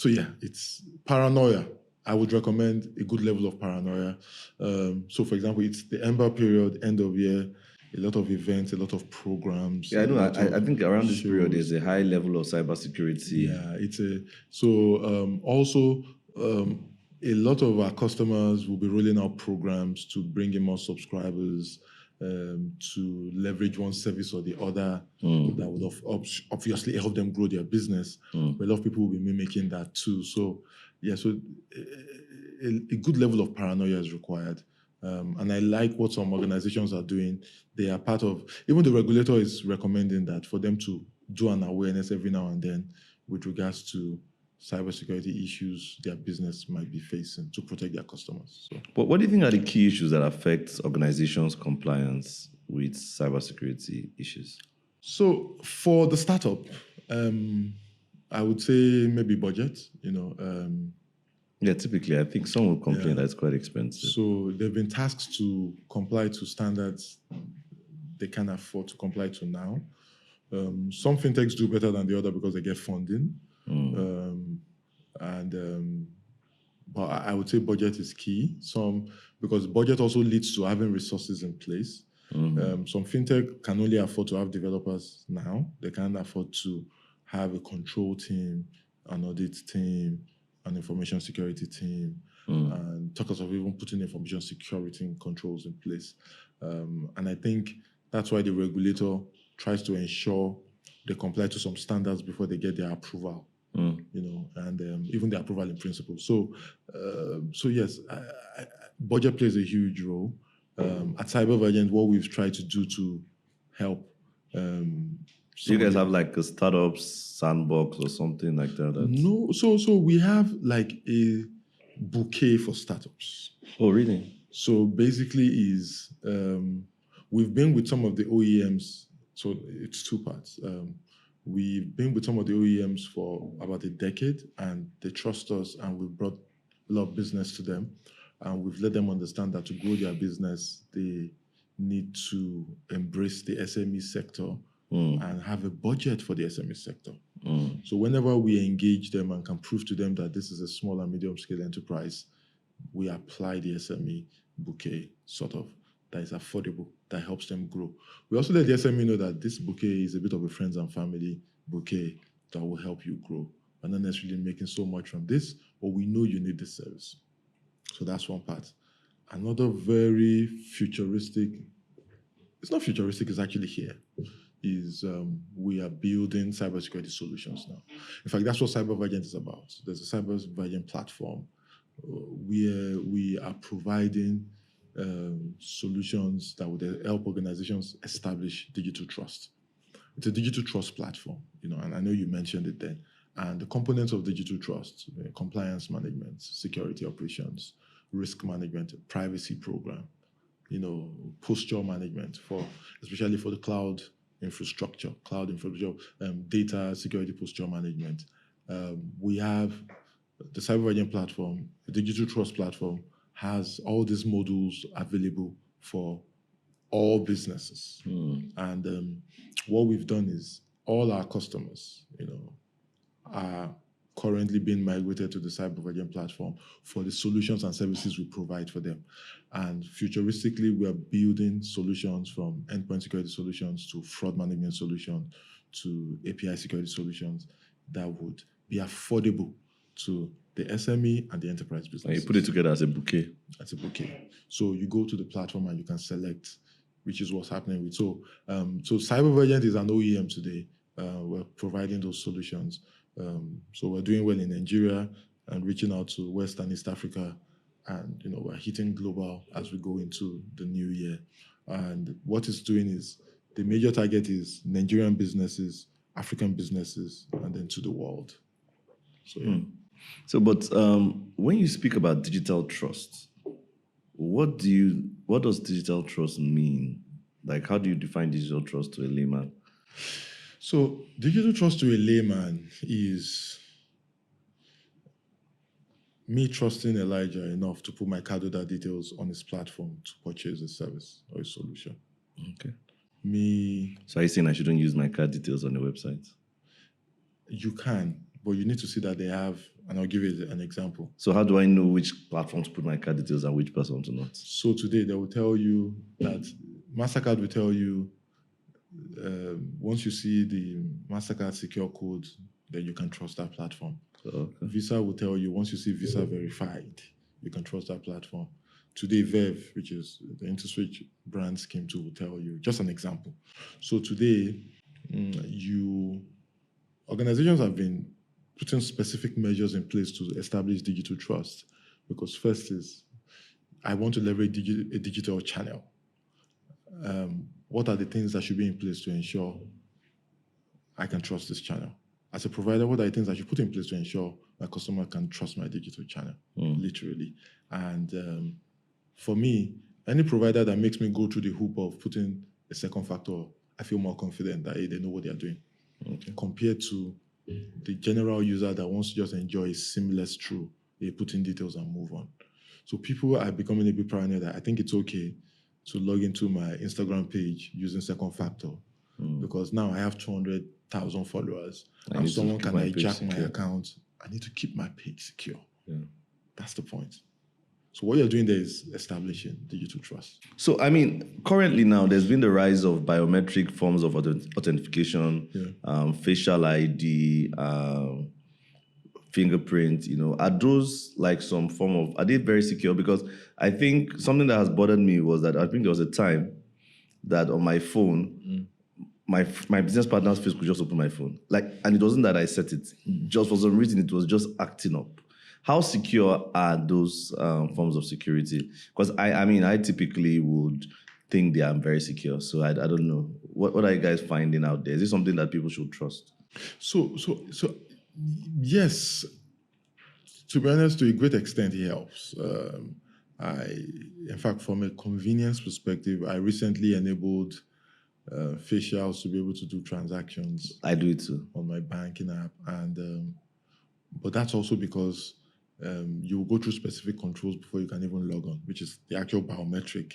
yeah, it's paranoia. I would recommend a good level of paranoia. So for example, it's the Ember period, end of year, a lot of events, a lot of programs. Yeah, I know. I think around this period, there's a high level of cybersecurity. Yeah, also, a lot of our customers will be rolling out programs to bring in more subscribers, to leverage one service or the other that would obviously help them grow their business. But a lot of people will be mimicking that too. So yeah, a good level of paranoia is required. And I like what some organizations are doing. They are part of, even the regulator is recommending that for them to do an awareness every now and then with regards to cybersecurity issues their business might be facing to protect their customers. So, But what do you think are the key issues that affect organizations' compliance with cybersecurity issues? so for the startup, I would say maybe budget. Yeah, typically, I think some will complain that it's quite expensive. So they've been tasked to comply to standards they can afford to comply to now. Some fintechs do better than the other because they get funding. But I would say budget is key. Because budget also leads to having resources in place. Some fintech can only afford to have developers now. They can't afford to have a control team, an audit team, an information security team, and talk of even putting information security controls in place. And I think that's why the regulator tries to ensure they comply to some standards before they get their approval. And even the approval in principle. So yes, budget plays a huge role. At Cybervergent, what we've tried to do to help. Do you guys have like a startup sandbox or something like that? No, so we have like a bouquet for startups. Oh, really? So basically, we've been with some of the OEMs. So it's two parts. We've been with some of the OEMs for about a decade, and they trust us, and we've brought a lot of business to them, and we've let them understand that to grow their business, they need to embrace the SME sector and have a budget for the SME sector. So whenever we engage them and can prove to them that this is a small and medium scale enterprise, we apply the SME bouquet sort of that is affordable, that helps them grow. We also let the SME know that this bouquet is a bit of a friends and family bouquet that will help you grow. We're not necessarily making so much from this, but we know you need this service. So that's one part. Another very futuristic, it's not futuristic, it's actually here, is we are building cybersecurity solutions now. In fact, that's what Cybervergent is about. There's a Cybervergent platform where we are providing solutions that would help organizations establish digital trust. It's a digital trust platform, and I know you mentioned it then. And the components of digital trust, compliance management, security operations, risk management, privacy program, posture management especially for the cloud infrastructure, data security posture management. We have the Cybervergent platform, the digital trust platform, has all these modules available for all businesses. And what we've done is all our customers, are currently being migrated to the Cybervergent platform for the solutions and services we provide for them. And futuristically, we are building solutions from endpoint security solutions to fraud management solutions to API security solutions that would be affordable to the SME and the enterprise business. And you put it together as a bouquet. As a bouquet. So you go to the platform and you can select, which is what's happening with. So Cybervergent is an OEM today. We're providing those solutions. So we're doing well in Nigeria and reaching out to West and East Africa. And we're hitting global as we go into the new year. And what it's doing is the major target is Nigerian businesses, African businesses, and then to the world. So yeah. So, but when you speak about digital trust, what does digital trust mean? Like, how do you define digital trust to a layman? So, digital trust to a layman is me trusting Elijah enough to put my card order details on his platform to purchase a service or a solution. Okay. So are you saying I shouldn't use my card details on the website? You can, but you need to see that they have, and I'll give you an example. So how do I know which platform to put my card details and which person to not? So today they will tell you that MasterCard will tell you once you see the MasterCard secure code, then you can trust that platform. Okay. Visa will tell you once you see Visa verified, you can trust that platform. Today, Verve, which is the InterSwitch brand scheme tool, will tell you, just an example. So today, organizations have been putting specific measures in place to establish digital trust. Because first is, I want to leverage a digital channel. What are the things that should be in place to ensure I can trust this channel? As a provider, what are the things I should put in place to ensure my customer can trust my digital channel, literally. And for me, any provider that makes me go through the hoop of putting a second factor, I feel more confident that they know what they're doing, compared to the general user that wants to just enjoy a seamless through. They put in details and move on. So people are becoming a bit paranoid that I think it's okay to log into my Instagram page using second factor, because now I have 200,000 followers and someone can hijack my account. I need to keep my page secure. That's the point. So what you're doing there is establishing digital trust. So, I mean, currently now, there's been the rise of biometric forms of authentication, facial ID, fingerprint, are those like some form of, are they very secure? Because I think something that has bothered me was that I think there was a time that on my phone, my business partner's face could just open my phone. And it wasn't that I set it. Just for some reason, it was just acting up. How secure are those forms of security? Because I typically would think they are very secure. So I don't know. What are you guys finding out there? Is this something that people should trust? So yes, to be honest, to a great extent, it helps. In fact, from a convenience perspective, I recently enabled facials to be able to do transactions. I do it too on my banking app, and but that's also because you will go through specific controls before you can even log on, which is the actual biometric.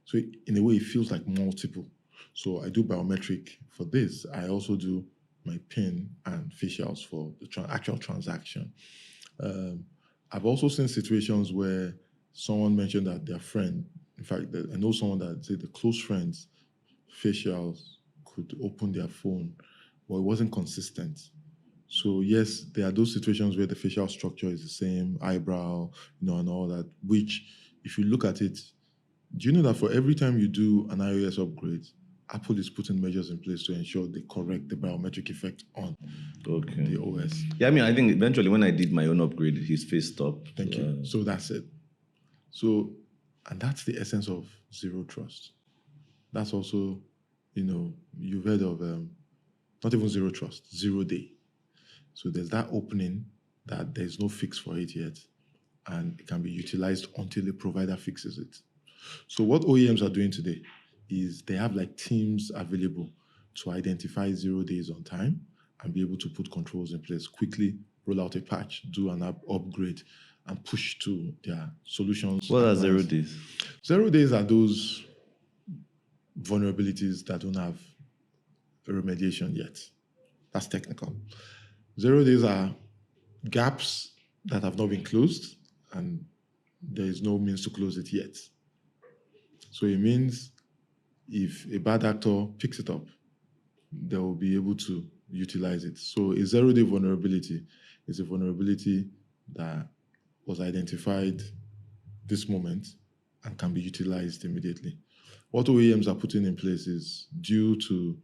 So in a way, it feels like multiple. So I do biometric for this. I also do my PIN and facials for the actual transaction. I've also seen situations where someone mentioned that their friend, in fact, I know someone that said the close friends' facials could open their phone, but it wasn't consistent. So yes, there are those situations where the facial structure is the same, eyebrow, and all that, which if you look at it, do you know that for every time you do an iOS upgrade, Apple is putting measures in place to ensure they correct the biometric effect on the OS. Yeah, I think eventually when I did my own upgrade, his face stopped. Thank you. So that's it. So, and that's the essence of zero trust. That's also, you've heard of not even zero trust, 0 day. So there's that opening that there's no fix for it yet, and it can be utilized until the provider fixes it. So what OEMs are doing today is they have teams available to identify 0 days on time and be able to put controls in place, quickly roll out a patch, do an app upgrade, and push to their solutions. What are 0 days? 0 days are those vulnerabilities that don't have a remediation yet. That's technical. 0 days are gaps that have not been closed, and there is no means to close it yet. So it means if a bad actor picks it up, they will be able to utilize it. So a 0 day vulnerability is a vulnerability that was identified this moment and can be utilized immediately. What OEMs are putting in place is, due to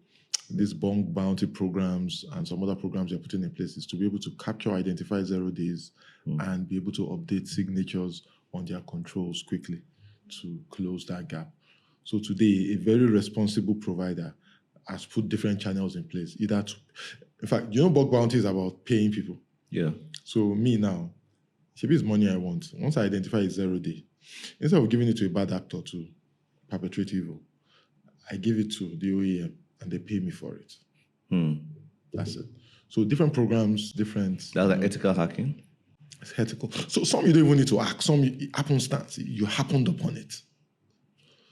these bug bounty programs and some other programs they're putting in place, is to be able to capture, identify 0 days and be able to update signatures on their controls quickly to close that gap. So today, a very responsible provider has put different channels in place. In fact, bug bounty is about paying people. Yeah. So me now, if it's money I want, once I identify a 0 day, instead of giving it to a bad actor to perpetrate evil, I give it to the OEM and they pay me for it. That's it. So different programs, different... That's like ethical hacking? It's ethical. So some you don't even need to hack. Some happenstance, you happened upon it.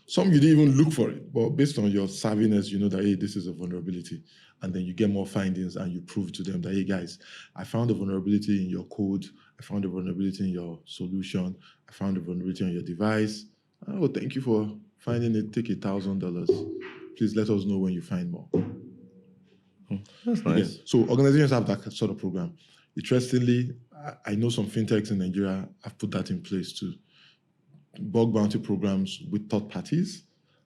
Some you didn't even look for it, but based on your savviness, you know that, hey, this is a vulnerability. And then you get more findings and you prove to them that, hey, guys, I found a vulnerability in your code. I found a vulnerability in your solution. I found a vulnerability on your device. Oh, thank you for finding it. Take $1,000. Please let us know when you find more. That's nice. Again, so organizations have that sort of program. Interestingly, I know some fintechs in Nigeria have put that in place too. Bug bounty programs with third parties,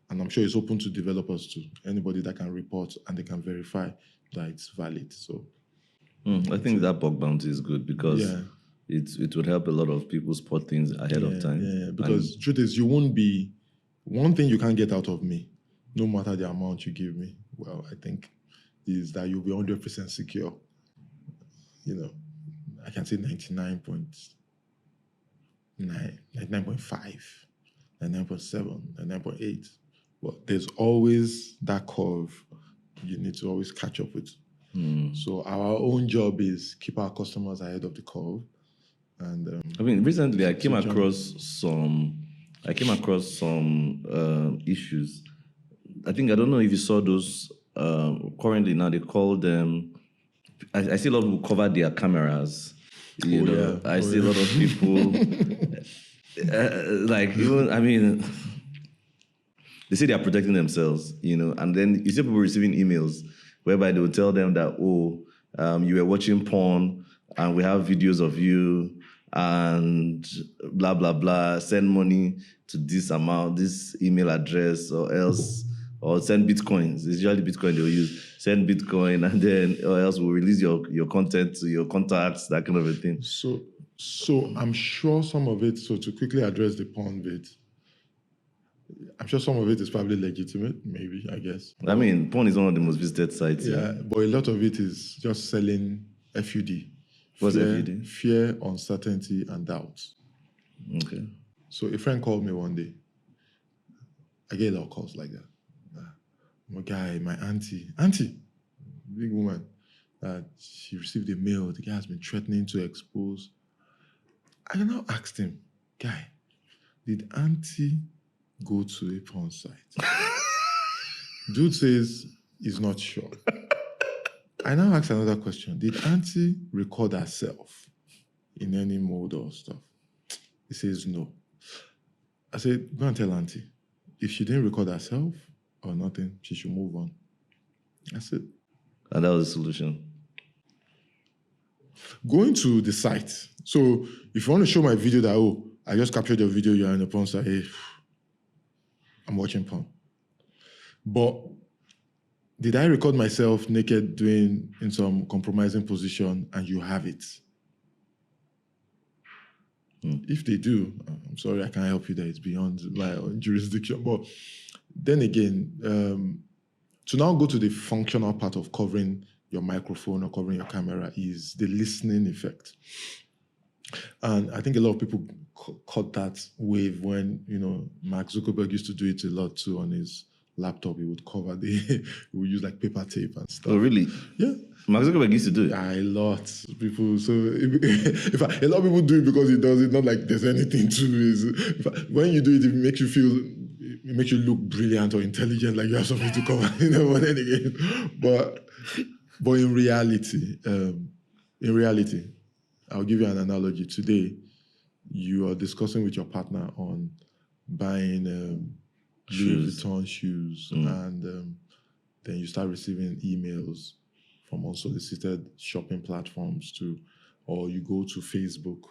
and I'm sure it's open to developers too. Anybody that can report and they can verify that it's valid. So I think that bug bounty is good because it would help a lot of people spot things ahead of time. Yeah, because the truth is, you won't be... One thing you can't get out of me, no matter the amount you give me, well, I think, is that you'll be 100% secure. I can say 99.9, 99.5, 99.7, 99.8. But there's always that curve you need to always catch up with. So our own job is keep our customers ahead of the curve. And I mean, recently I came across some issues. I don't know if you saw those. Currently now they call them. I see a lot of people cover their cameras. You know, I see a lot of people like even. I mean, they say they are protecting themselves. You know, and then you see people receiving emails whereby they will tell them that you were watching porn and we have videos of you and blah blah blah. Send money to this amount, this email address, or else. Or send bitcoins. It's usually Bitcoin they'll use. Send Bitcoin, and then or else we'll release your content to your contacts, that kind of a thing. So I'm sure some of it. So to quickly address the porn bit, I'm sure some of it is probably legitimate. Maybe, I guess. I mean, porn is one of the most visited sites. Yeah, but a lot of it is just selling FUD. What's FUD? Fear, uncertainty, and doubt. Okay. So a friend called me one day. I get a lot of calls like that. My guy, my auntie, big woman, she received a mail. The guy has been threatening to expose. I now asked him, guy, did auntie go to a porn site? Dude says he's not sure. I now asked another question. Did auntie record herself in any mode or stuff? He says no. I said, go and tell auntie. If she didn't record herself, or nothing, she should move on. That's it. And that was the solution. Going to the site. So if you want to show my video that, I just captured your video, you're in a porn site, hey, I'm watching porn. But did I record myself naked doing in some compromising position and you have it? If they do, I'm sorry, I can't help you there. It's beyond my own jurisdiction. But then again, to now go to the functional part of covering your microphone or covering your camera is the listening effect. And I think a lot of people caught that wave when, Mark Zuckerberg used to do it a lot too on his laptop. He would cover he would use like paper tape and stuff. Oh, really? Yeah. Mark Zuckerberg used to do it? Yeah, a lot of people. So in fact, a lot of people do it because he does it, not like there's anything to it. In fact, when you do it, it makes you look brilliant or intelligent, like you have something to cover, but then again. But in reality, I'll give you an analogy. Today, you are discussing with your partner on buying Louis Vuitton shoes, and then you start receiving emails from unsolicited shopping platforms or you go to Facebook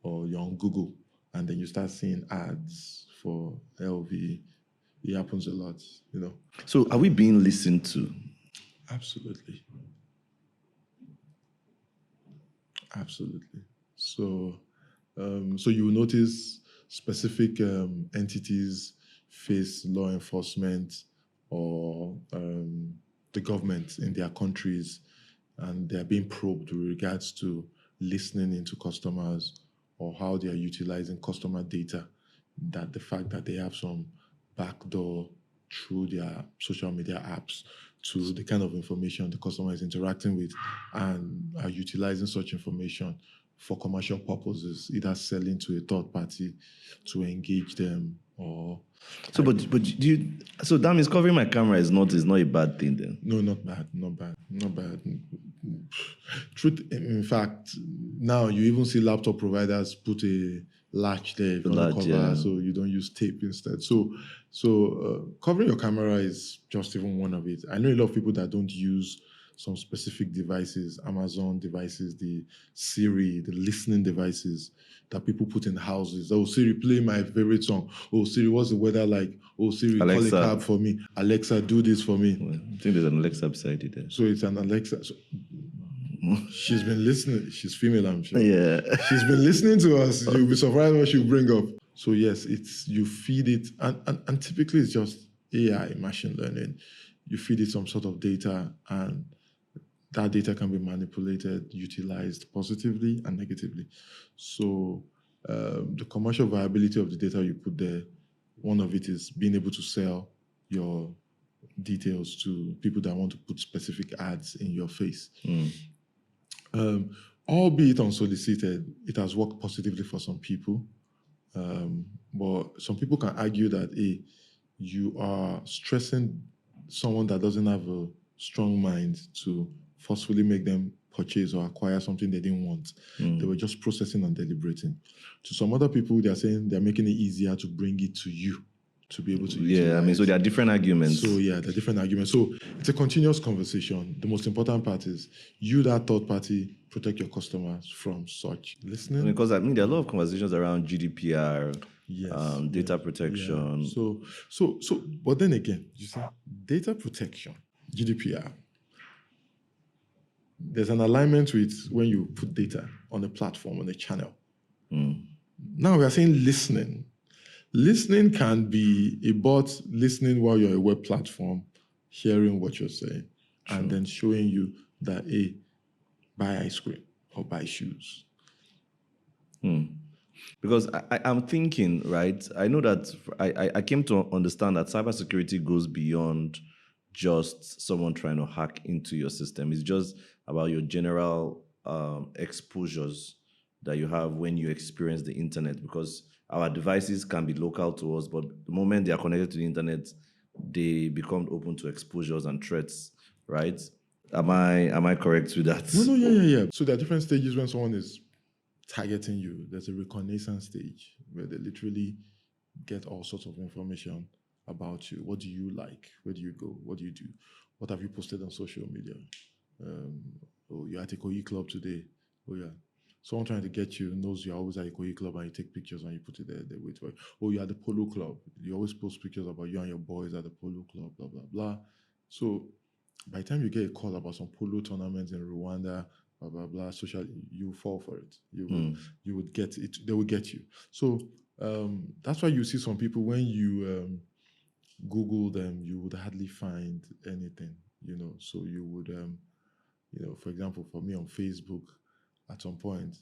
or you're on Google, and then you start seeing ads for LV. It happens a lot, So are we being listened to? Absolutely. So you will notice specific entities face law enforcement or the government in their countries, and they're being probed with regards to listening into customers or how they are utilizing customer data, that the fact that they have some backdoor through their social media apps to the kind of information the customer is interacting with, and are utilizing such information for commercial purposes, either selling to a third party to engage them or... So, so that means covering my camera is not a bad thing then? No, not bad. Truth, in fact, now you even see laptop providers put a latch there if you want to cover, so you don't use tape instead. So covering your camera is just even one of it. I know a lot of people that don't use some specific devices, Amazon devices, the Siri, the listening devices that people put in houses. Oh, Siri, play my favorite song. Oh, Siri, what's the weather like? Oh, Siri, Alexa, call a cab for me. Alexa, do this for me. Well, I think there's an Alexa beside it there. So it's an Alexa. So she's been listening. She's female, I'm sure. Yeah. She's been listening to us. You'll be surprised what she'll bring up. So yes, you feed it, and typically it's just AI, machine learning. You feed it some sort of data, and that data can be manipulated, utilized positively and negatively. So the commercial viability of the data you put there, one of it is being able to sell your details to people that want to put specific ads in your face. Albeit unsolicited, it has worked positively for some people. But some people can argue that you are stressing someone that doesn't have a strong mind to forcefully make them purchase or acquire something they didn't want. They were just processing and deliberating. To some other people, they're saying they're making it easier to bring it to you to be able to utilize. I mean, so there are different arguments. So there are different arguments. So it's a continuous conversation. The most important part is you, that third party, protect your customers from such listening. Because I mean, there are a lot of conversations around GDPR, data protection. Yeah. But then again, you see, data protection, GDPR, there's an alignment with when you put data on a platform, on a channel. Now we are saying listening. Listening can be a bot listening while you're a web platform, hearing what you're saying, and then showing you that, buy ice cream or buy shoes. Because I'm thinking, right? I know that I came to understand that cybersecurity goes beyond just someone trying to hack into your system. It's just about your general exposures that you have when you experience the internet, because our devices can be local to us, but the moment they are connected to the internet, they become open to exposures and threats, right? Am I correct with that? No, yeah. So there are different stages when someone is targeting you. There's a reconnaissance stage where they literally get all sorts of information about you. What do you like? Where do you go? What do you do? What have you posted on social media? You're at a Ikoyi club today. Oh yeah. Someone trying to get you knows you're always at a Ikoyi club and you take pictures and you put it there. They wait for you. You're at the polo club. You always post pictures about you and your boys at the polo club, blah, blah, blah. So by the time you get a call about some polo tournaments in Rwanda, blah, blah, blah, you fall for it. You would get it. They will get you. So that's why you see some people, when you Google them, you would hardly find anything, So you would, for example, for me on Facebook, at some point,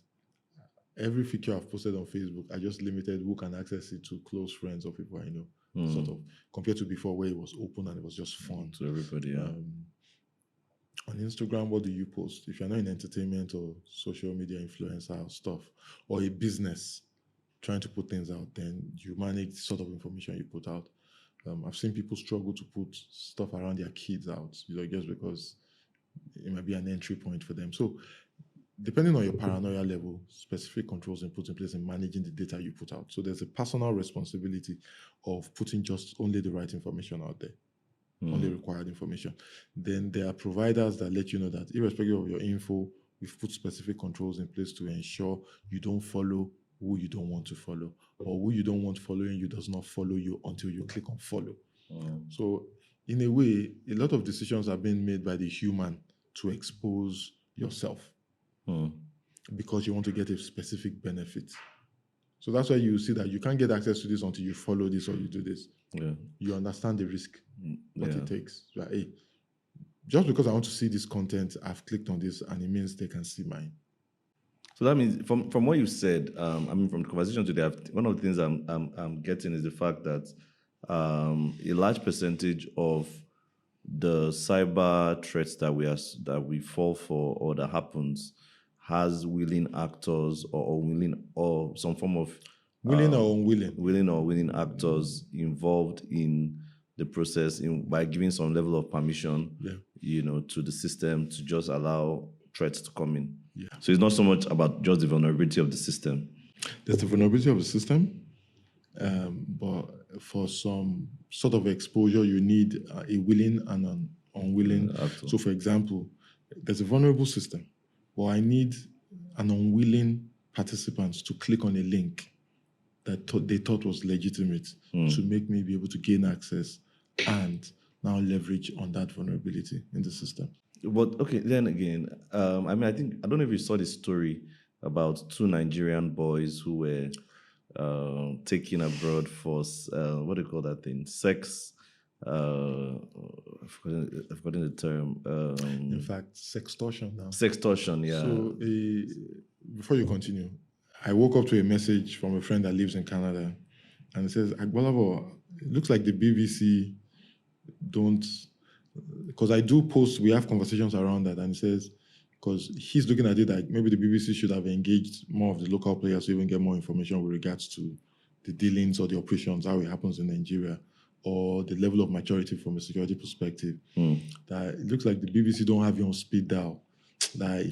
every picture I've posted on Facebook, I just limited who can access it to close friends or people I know, sort of, compared to before where it was open and it was just fun. To everybody, yeah. On Instagram, what do you post? If you're not in entertainment or social media influencer stuff, or a business trying to put things out, then you manage the sort of information you put out. I've seen people struggle to put stuff around their kids out, just because it might be an entry point for them. So depending on your paranoia level, specific controls are put in place in managing the data you put out. So there's a personal responsibility of putting just only the right information out there, only required information. Then there are providers that let you know that irrespective of your info, we've put specific controls in place to ensure you don't follow who you don't want to follow, or who you don't want following you does not follow you until you click on follow. So in a way, a lot of decisions are being made by the human to expose yourself. Because you want to get a specific benefit. So that's why you see that you can't get access to this until you follow this or you do this. Yeah. You understand the risk, what it takes. Right? Just because I want to see this content, I've clicked on this and it means they can see mine. So that means from what you said, from the conversation today, one of the things I'm getting is the fact that a large percentage of the cyber threats that we fall for or that happens has willing actors or unwilling, or some form of willing or unwilling, willing or unwilling actors involved in the process by giving some level of permission, to the system to just allow threats to come in. Yeah. So it's not so much about just the vulnerability of the system. There's the vulnerability of the system, but for some sort of exposure, you need a willing and an unwilling actor. So, for example, there's a vulnerable system, but I need an unwilling participants to click on a link that they thought was legitimate to make me be able to gain access and now leverage on that vulnerability in the system. But okay, then again, I don't know if you saw the story about two Nigerian boys who were taken abroad for what do you call that thing? Sex I've forgotten the term. In fact, sextortion now. Sextortion, yeah. So, before you continue, I woke up to a message from a friend that lives in Canada, and it says, Gbolabo, it looks like the BBC don't, because I do post, we have conversations around that, and it says, because he's looking at it like maybe the BBC should have engaged more of the local players to even get more information with regards to the dealings or the operations, how it happens in Nigeria, or the level of maturity from a security perspective. That it looks like the BBC don't have you on speed dial. That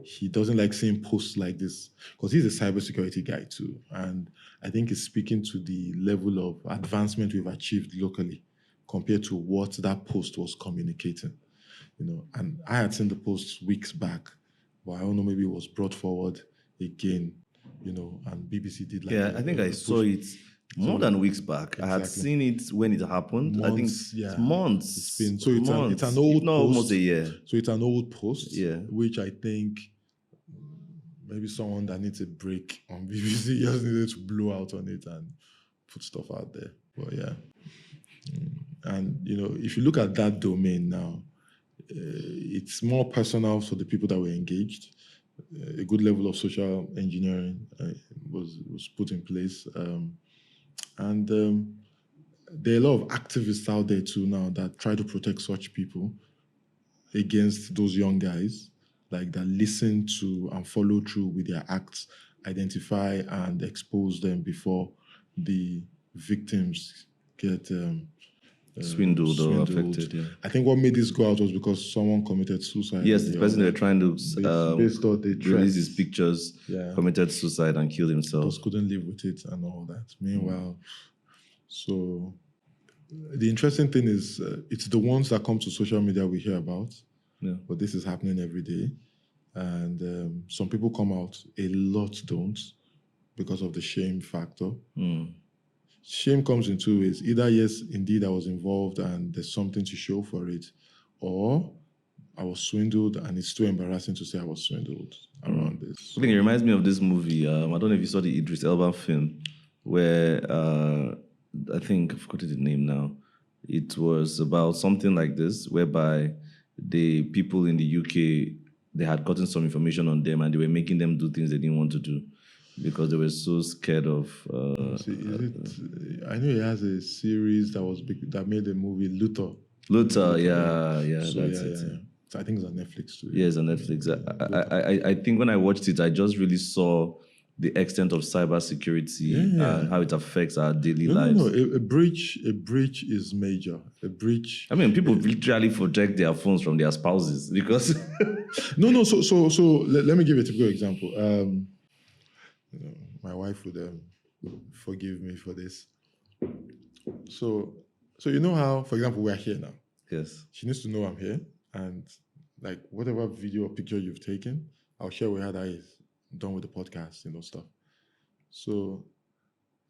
he doesn't like seeing posts like this, because he's a cybersecurity guy too. And I think it's speaking to the level of advancement we've achieved locally compared to what that post was communicating. And I had seen the post weeks back, but I don't know, maybe it was brought forward again, and BBC did like. Yeah, I think I saw it more than weeks back. Exactly. I had seen it when it happened. Months, I think it's months. It's been so it's months. an old not post. Almost a year. So it's an old post, Yeah. which I think maybe someone that needs a break on BBC just needed to blow out on it and put stuff out there. But yeah. And if you look at that domain now, it's more personal for the people that were engaged. A good level of social engineering was put in place. And there are a lot of activists out there too now that try to protect such people against those young guys, like that listen to and follow through with their acts, identify and expose them before the victims get swindled or affected. Yeah. I think what made this go out was because someone committed suicide. Yes, the person they were trying to release his pictures committed suicide and killed himself. Just couldn't live with it and all that. Meanwhile, so the interesting thing is it's the ones that come to social media we hear about. Yeah. But this is happening every day. And some people come out, a lot don't, because of the shame factor. Shame comes in two ways. Either, yes, indeed, I was involved and there's something to show for it, or I was swindled and it's too embarrassing to say I was swindled around this. I think it reminds me of this movie. I don't know if you saw the Idris Elba film, where I think I've forgotten the name now. It was about something like this, whereby the people in the UK, they had gotten some information on them and they were making them do things they didn't want to do, because they were so scared of. I know he has a series that made a movie, Luther. Yeah, So, that's it. Yeah. So I think it's on Netflix too. Yeah, it's on Netflix. I think when I watched it, I just really saw the extent of cybersecurity and how it affects our daily lives. No. A breach is major. A breach. I mean, people literally protect their phones from their spouses because. No. So let me give you a typical example. My wife would forgive me for this. So you know how, for example, we're here now. Yes. She needs to know I'm here, and like whatever video or picture you've taken, I'll share with her that is done with the podcast, stuff. So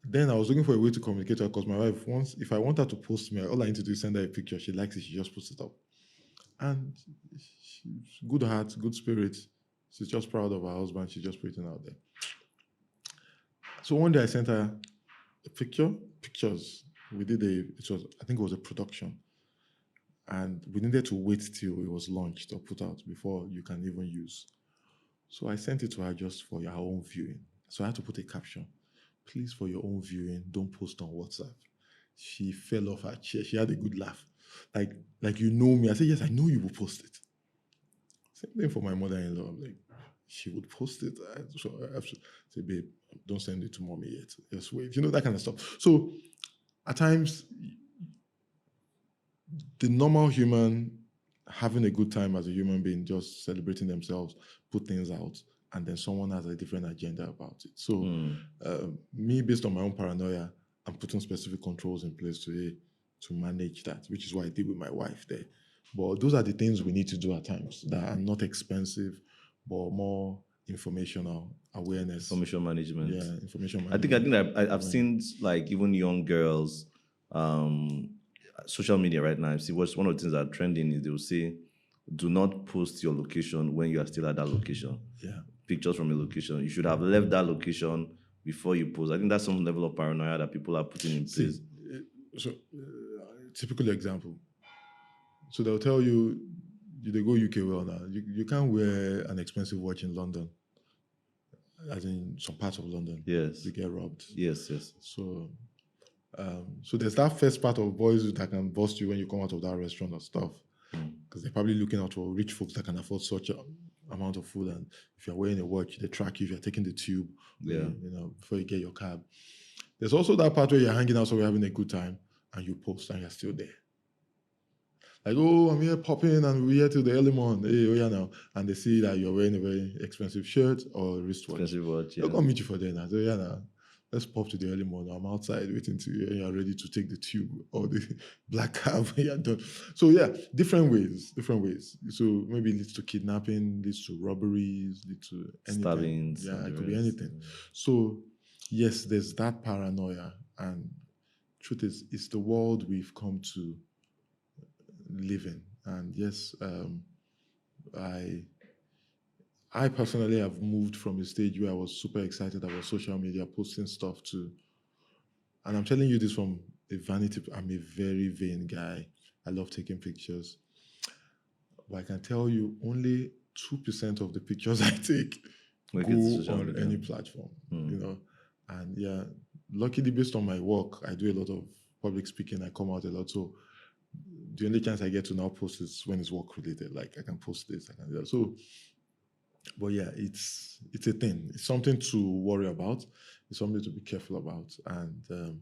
then I was looking for a way to communicate her, because my wife if I want her to post me, all I need to do is send her a picture. She likes it, she just puts it up. And she's good heart, good spirit. She's just proud of her husband. She just put it out there. So one day I sent her a pictures. We did I think it was a production. And we needed to wait till it was launched or put out before you can even use. So I sent it to her just for her own viewing. So I had to put a caption. Please, for your own viewing, don't post on WhatsApp. She fell off her chair. She had a good laugh. Like me. I said, yes, I know you will post it. Same thing for my mother-in-law. I'm like, she would post it. So I have to say, babe, don't send it to mommy yet. Just wait. That kind of stuff. So at times, the normal human having a good time as a human being, just celebrating themselves, put things out, and then someone has a different agenda about it. So me, based on my own paranoia, I'm putting specific controls in place to manage that, which is what I did with my wife there. But those are the things we need to do at times that are not expensive, but more informational awareness. Information management. Yeah, information management. I think I've seen like even young girls, social media right now. I see one of the things that are trending is they will say, do not post your location when you are still at that location. Yeah. Pictures from your location. You should have left that location before you post. I think that's some level of paranoia that people are putting in place. typical example. So they'll tell you, they go UK well now. You can't wear an expensive watch in London, as in some parts of London. Yes. You get robbed. Yes, yes. So, so there's that first part of boys that can bust you when you come out of that restaurant or stuff, because they're probably looking out for rich folks that can afford such an amount of food. And if you're wearing a watch, they track you. If you're taking the tube, before you get your cab. There's also that part where you're hanging out, so we're having a good time, and you post and you're still there. Like, oh, I'm here popping and we're here till the early morning. Hey, oh yeah, now. And they see that you're wearing a very expensive shirt or wristwatch. Expensive watch, They'll come meet you for dinner. So yeah, now, let's pop to the early morning. I'm outside waiting to you're ready to take the tube or the black cab when you're done. So yeah, different ways. So maybe it leads to kidnapping, leads to robberies, leads to anything. Stabbings. Yeah, it could be anything. So yes, there's that paranoia. And truth is, it's the world we've come to live in. And yes, I personally have moved from a stage where I was super excited about social media, posting stuff to, and I'm telling you this from a vanity, I'm a very vain guy. I love taking pictures. But I can tell you only 2% of the pictures I take go on any platform, And yeah, luckily based on my work, I do a lot of public speaking, I come out a lot. So the only chance I get to now post is when it's work related. Like I can post this, I can do that. So, but yeah, it's a thing. It's something to worry about. It's something to be careful about, and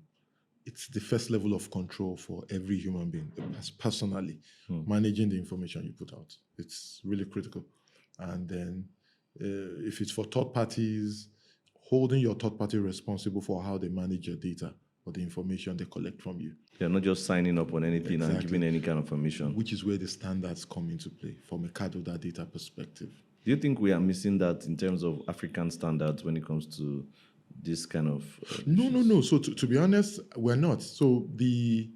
it's the first level of control for every human being. Personally, managing the information you put out, it's really critical. And then, if it's for third parties, holding your third party responsible for how they manage your data or the information they collect from you. You're not just signing up on anything and giving any kind of permission. Which is where the standards come into play from a card holder data perspective. Do you think we are missing that in terms of African standards when it comes to this kind of... No. So to be honest, we're not. So the,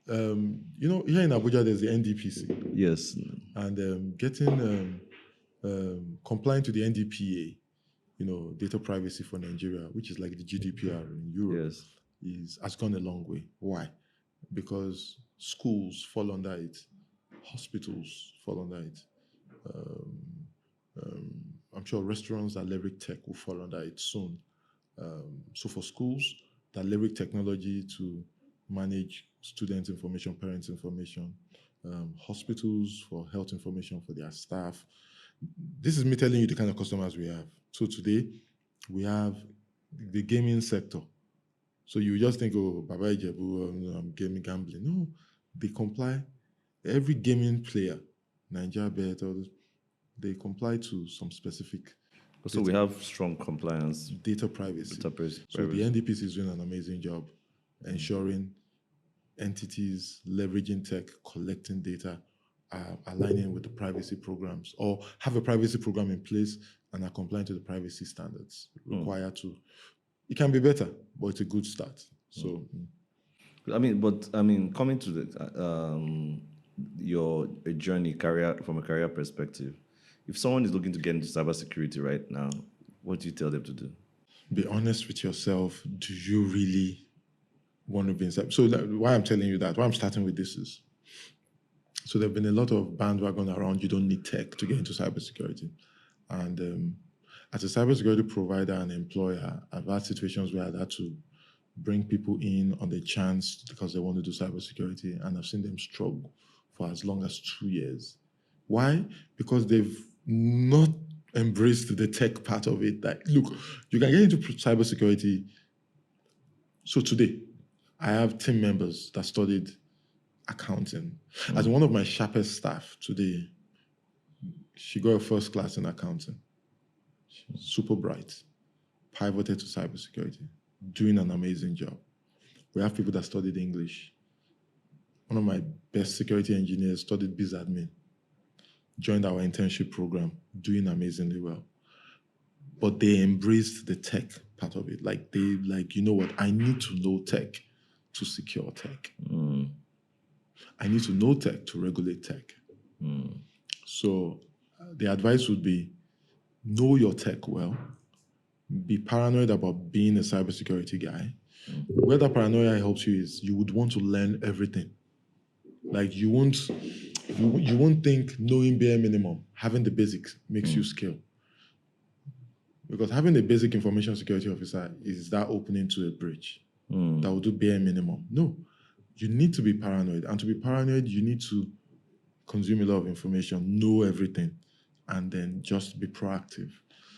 here in Abuja, there's the NDPC. Yes. And getting complying to the NDPA, data privacy for Nigeria, which is like the GDPR in Europe, has gone a long way. Why? Because schools fall under it, hospitals fall under it. I'm sure restaurants that leverage tech will fall under it soon. So for schools that leverage technology to manage student information, parents' information, hospitals for health information for their staff. This is me telling you the kind of customers we have. So today, we have the gaming sector. So you just think, oh, Baba Ijebu, I'm gaming, gambling. No, they comply. Every gaming player, Nigeria Bet, they comply to some specific. So we have strong compliance. Data privacy. So the NDPC is doing an amazing job ensuring entities leveraging tech, collecting data, aligning with the privacy programs, or have a privacy program in place and are complying to the privacy standards required to. It can be better, but it's a good start. So, coming to your journey from a career perspective, if someone is looking to get into cybersecurity right now, what do you tell them to do? Be honest with yourself. Do you really want to be in cyber? So why I'm telling you that, why I'm starting with this is, so there have been a lot of bandwagon around you don't need tech to get into cybersecurity. And as a cybersecurity provider and employer, I've had situations where I've had to bring people in on the chance because they want to do cybersecurity, and I've seen them struggle for as long as 2 years. Why? Because they've not embraced the tech part of it. That, look, you can get into cybersecurity. So today, I have team members that studied accounting. As one of my sharpest staff today, she got a first class in accounting. Super bright, pivoted to cybersecurity, doing an amazing job. We have people that studied English. One of my best security engineers studied biz admin, joined our internship program, doing amazingly well. But they embraced the tech part of it. You know what? I need to know tech to secure tech. I need to know tech to regulate tech. So the advice would be, know your tech well, be paranoid about being a cybersecurity guy. Where that paranoia helps you is you would want to learn everything. Like you won't think knowing bare minimum, having the basics makes you skill. Because having a basic information security officer is that opening to a breach that will do bare minimum. No, you need to be paranoid. And to be paranoid, you need to consume a lot of information, know everything, and then just be proactive.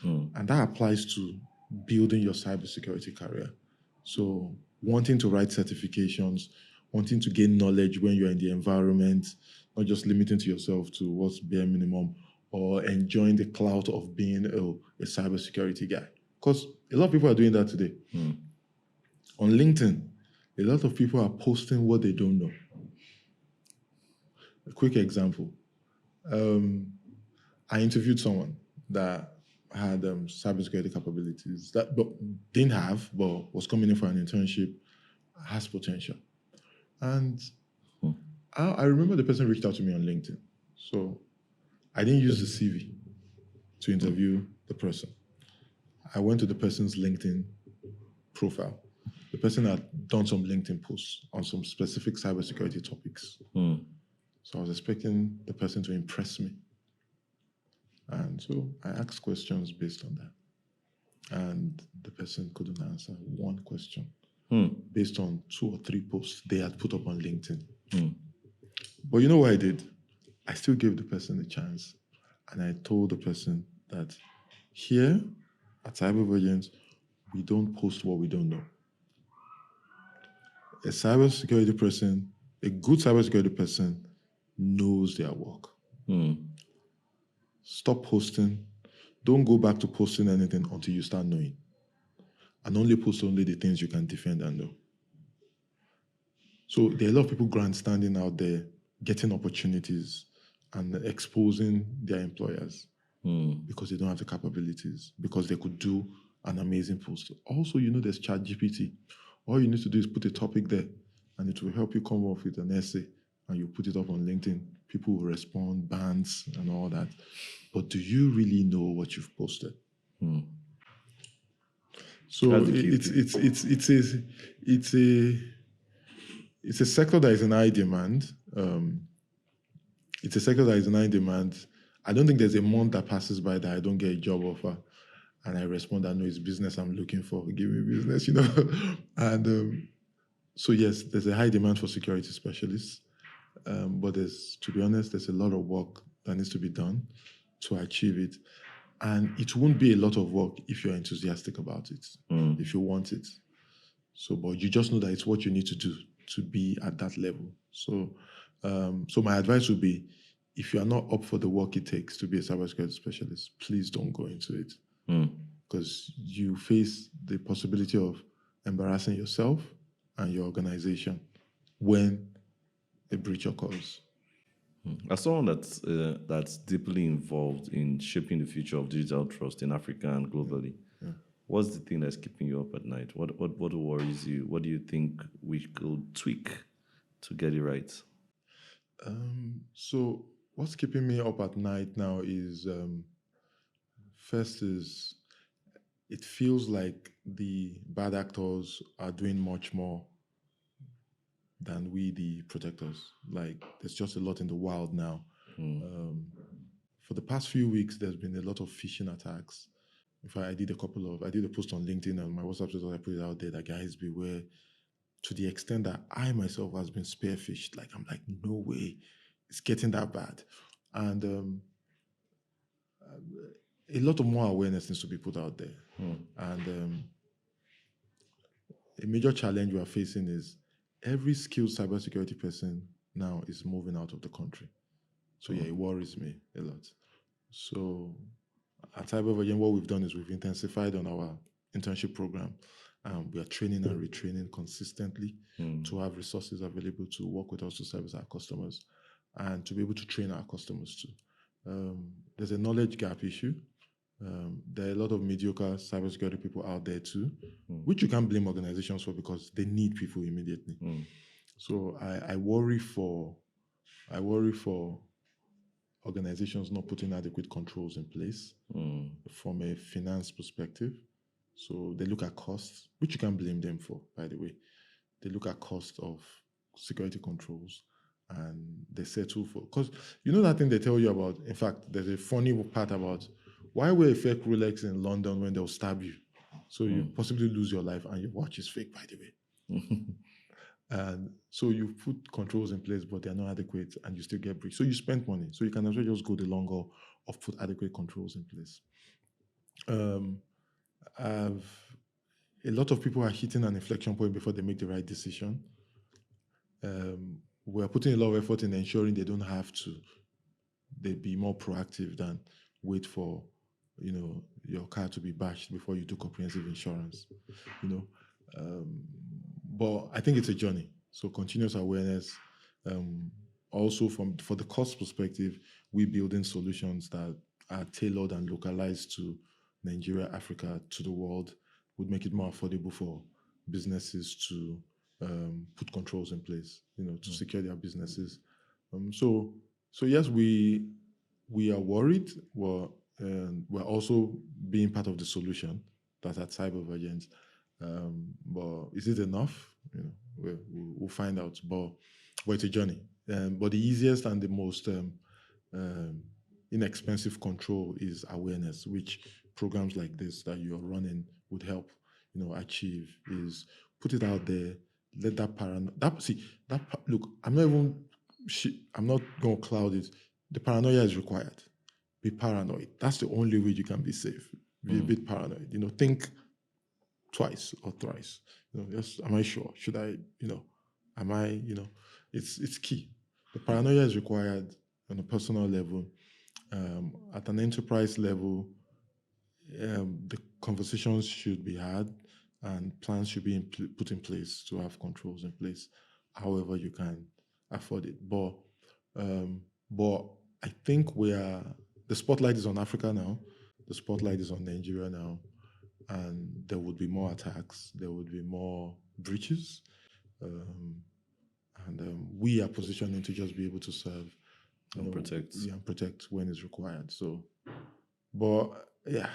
And that applies to building your cybersecurity career. So wanting to write certifications, wanting to gain knowledge when you're in the environment, not just limiting to yourself to what's bare minimum, or enjoying the clout of being a cybersecurity guy. Because a lot of people are doing that today. On LinkedIn, a lot of people are posting what they don't know. A quick example. I interviewed someone that had cybersecurity capabilities that but didn't have, but was coming in for an internship, has potential. And I remember the person reached out to me on LinkedIn. So I didn't use the CV to interview the person. I went to the person's LinkedIn profile. The person had done some LinkedIn posts on some specific cybersecurity topics. So I was expecting the person to impress me. And so I asked questions based on that. And the person couldn't answer one question based on 2 or 3 posts they had put up on LinkedIn. But you know what I did? I still gave the person a chance. And I told the person that here at Cybervergent, we don't post what we don't know. A cybersecurity person, a good cybersecurity person knows their work. Stop posting. Don't go back to posting anything until you start knowing. And only post only the things you can defend and know. So there are a lot of people grandstanding out there, getting opportunities and exposing their employers because they don't have the capabilities, because they could do an amazing post. Also, there's ChatGPT. All you need to do is put a topic there and it will help you come up with an essay and you put it up on LinkedIn. People will respond, bands and all that. But do you really know what you've posted? So it's a sector that is in high demand. It's a sector that is in high demand. I don't think there's a month that passes by that I don't get a job offer and I respond, I know it's business I'm looking for. Give me business, And so yes, there's a high demand for security specialists. But to be honest, there's a lot of work that needs to be done to achieve it. And it won't be a lot of work if you're enthusiastic about it, if you want it. So, but you just know that it's what you need to do to be at that level. So, so my advice would be, if you are not up for the work it takes to be a cybersecurity specialist, please don't go into it. Because you face the possibility of embarrassing yourself and your organization when a breach occurs. As someone that's deeply involved in shaping the future of digital trust in Africa and globally, what's the thing that's keeping you up at night? What worries you? What do you think we could tweak to get it right? So what's keeping me up at night now is, first is, it feels like the bad actors are doing much more than we, the protectors. Like, there's just a lot in the wild now. For the past few weeks, there's been a lot of phishing attacks. In fact, I did a post on LinkedIn and my WhatsApp status, I put it out there that guys beware, to the extent that I myself has been spearfished. Like, I'm like, no way, it's getting that bad. And a lot of more awareness needs to be put out there. And a major challenge we are facing is every skilled cybersecurity person now is moving out of the country. So yeah, it worries me a lot. So at Cybervergent, what we've done is we've intensified on our internship program. We are training and retraining consistently to have resources available to work with us to service our customers and to be able to train our customers too. There's a knowledge gap issue. There are a lot of mediocre cybersecurity people out there too, which you can't blame organizations for because they need people immediately. So I worry for organizations not putting adequate controls in place from a finance perspective. So they look at costs, which you can't blame them for, by the way. They look at cost of security controls and they settle for, because you know that thing they tell you about. In fact, there's a funny part about why wear a fake Rolex in London when they'll stab you, so you possibly lose your life, and your watch is fake, by the way. And so you put controls in place, but they're not adequate, and you still get breached. So you spend money. So you can as well just go the long haul of put adequate controls in place. A lot of people are hitting an inflection point before they make the right decision. We're putting a lot of effort in ensuring they don't have to. They be more proactive than wait for, your car to be bashed before you do comprehensive insurance. But I think it's a journey. So continuous awareness. Also, for the cost perspective, we building solutions that are tailored and localized to Nigeria, Africa, to the world, would make it more affordable for businesses to put controls in place, to secure their businesses. So yes, we are worried. We're also being part of the solution. That's at Cybervergent. But is it enough? We'll find out. But it's a journey. But the easiest and the most inexpensive control is awareness, which programs like this that you're running would help, achieve. Is put it out there. Let that look. I'm not going to cloud it. The paranoia is required. Be paranoid. That's the only way you can be safe. Be a bit paranoid. Think twice or thrice. Just, am I sure? Should I? Am I? It's key. The paranoia is required on a personal level. At an enterprise level, the conversations should be had and plans should be put in place to have controls in place, however you can afford it. But I think the spotlight is on Africa now. The spotlight is on Nigeria now, and there would be more attacks. There would be more breaches, and we are positioning to just be able to serve and protect when it's required. So, but yeah.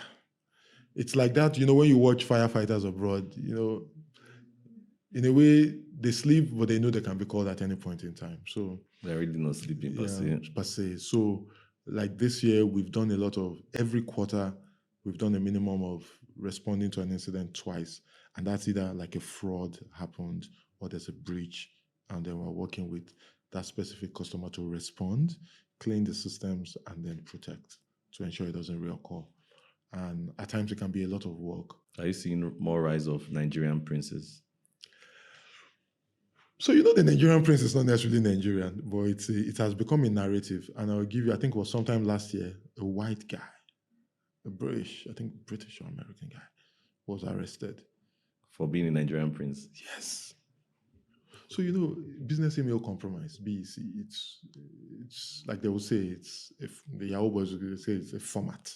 It's like that, when you watch firefighters abroad, in a way they sleep, but they know they can be called at any point in time. So they're really not sleeping per se. So like this year, we've done every quarter, we've done a minimum of responding to an incident twice. And that's either like a fraud happened or there's a breach. And then we're working with that specific customer to respond, clean the systems, and then protect to ensure it doesn't reoccur. And at times it can be a lot of work. Are you seeing more rise of Nigerian princes? So the Nigerian prince is not necessarily Nigerian, but it has become a narrative. And I'll give you, I think it was sometime last year, a white guy, a British or American guy, was arrested. For being a Nigerian prince? Yes. So, business email compromise, BEC, it's like they will say, the Yahoo boys will say it's a format.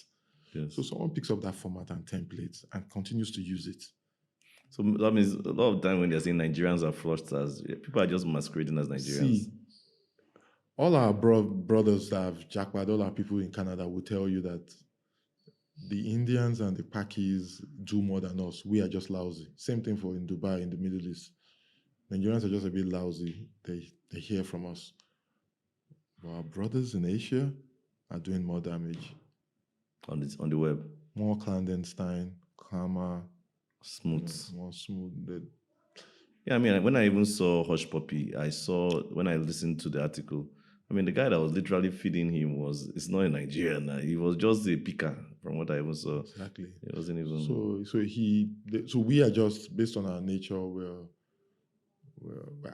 Yes. So someone picks up that format and templates and continues to use it. So that means a lot of time when they're saying Nigerians are fraudsters, people are just masquerading as Nigerians. See, all our brothers that have jackpot, all our people in Canada will tell you that the Indians and the Pakis do more than us. We are just lousy. Same thing for in Dubai, in the Middle East. Nigerians are just a bit lousy. They hear from us. But our brothers in Asia are doing more damage. On the web. More clandestine, calmer, smooth. More smooth. Yeah, I mean, when I even saw Hush Puppy, when I listened to the article, I mean, the guy that was literally feeding him it's not a Nigerian. He was just a picker, from what I even saw. Exactly. It wasn't even. So we are just, based on our nature, we're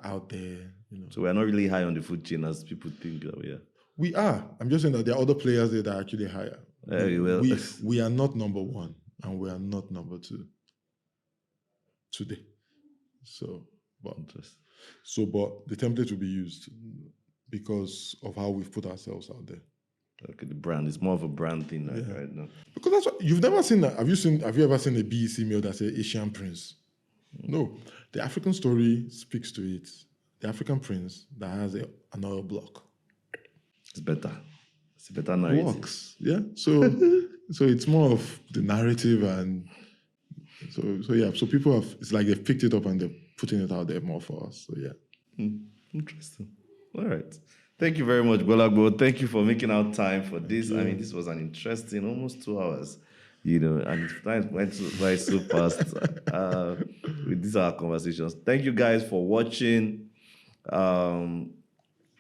out there, So we're not really high on the food chain as people think that we are. We are. I'm just saying that there are other players there that are actually higher. We are not number one, and we are not number two today. But the template will be used because of how we've put ourselves out there. Okay, the brand is more of a brand thing right now. Because that's what you've never seen that. Have you ever seen a BEC mail that says Asian Prince? No. The African story speaks to it. The African prince that has an oil block. It's better. It's a better narrative. It works. Yeah. So it's more of the narrative, and so people it's like they've picked it up and they're putting it out there more for us. So yeah. Interesting. All right. Thank you very much, Gbolabo. Thank you for making out time for this. I mean, you. this was an interesting, almost 2 hours, and time went by so fast with these our conversations. Thank you guys for watching. Um,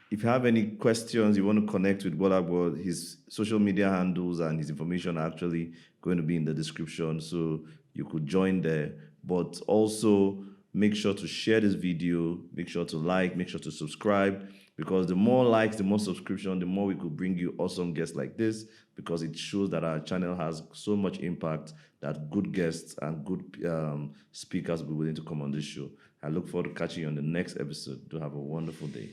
if you have any questions, you want to connect with Gbolabo, his social media handles and his information are actually going to be in the description, so you could join there. But also make sure to share this video, make sure to like, make sure to subscribe, because the more likes, the more subscription, the more we could bring you awesome guests like this, because it shows that our channel has so much impact that good guests and good speakers will be willing to come on this show. I look forward to catching you on the next episode. Do have a wonderful day.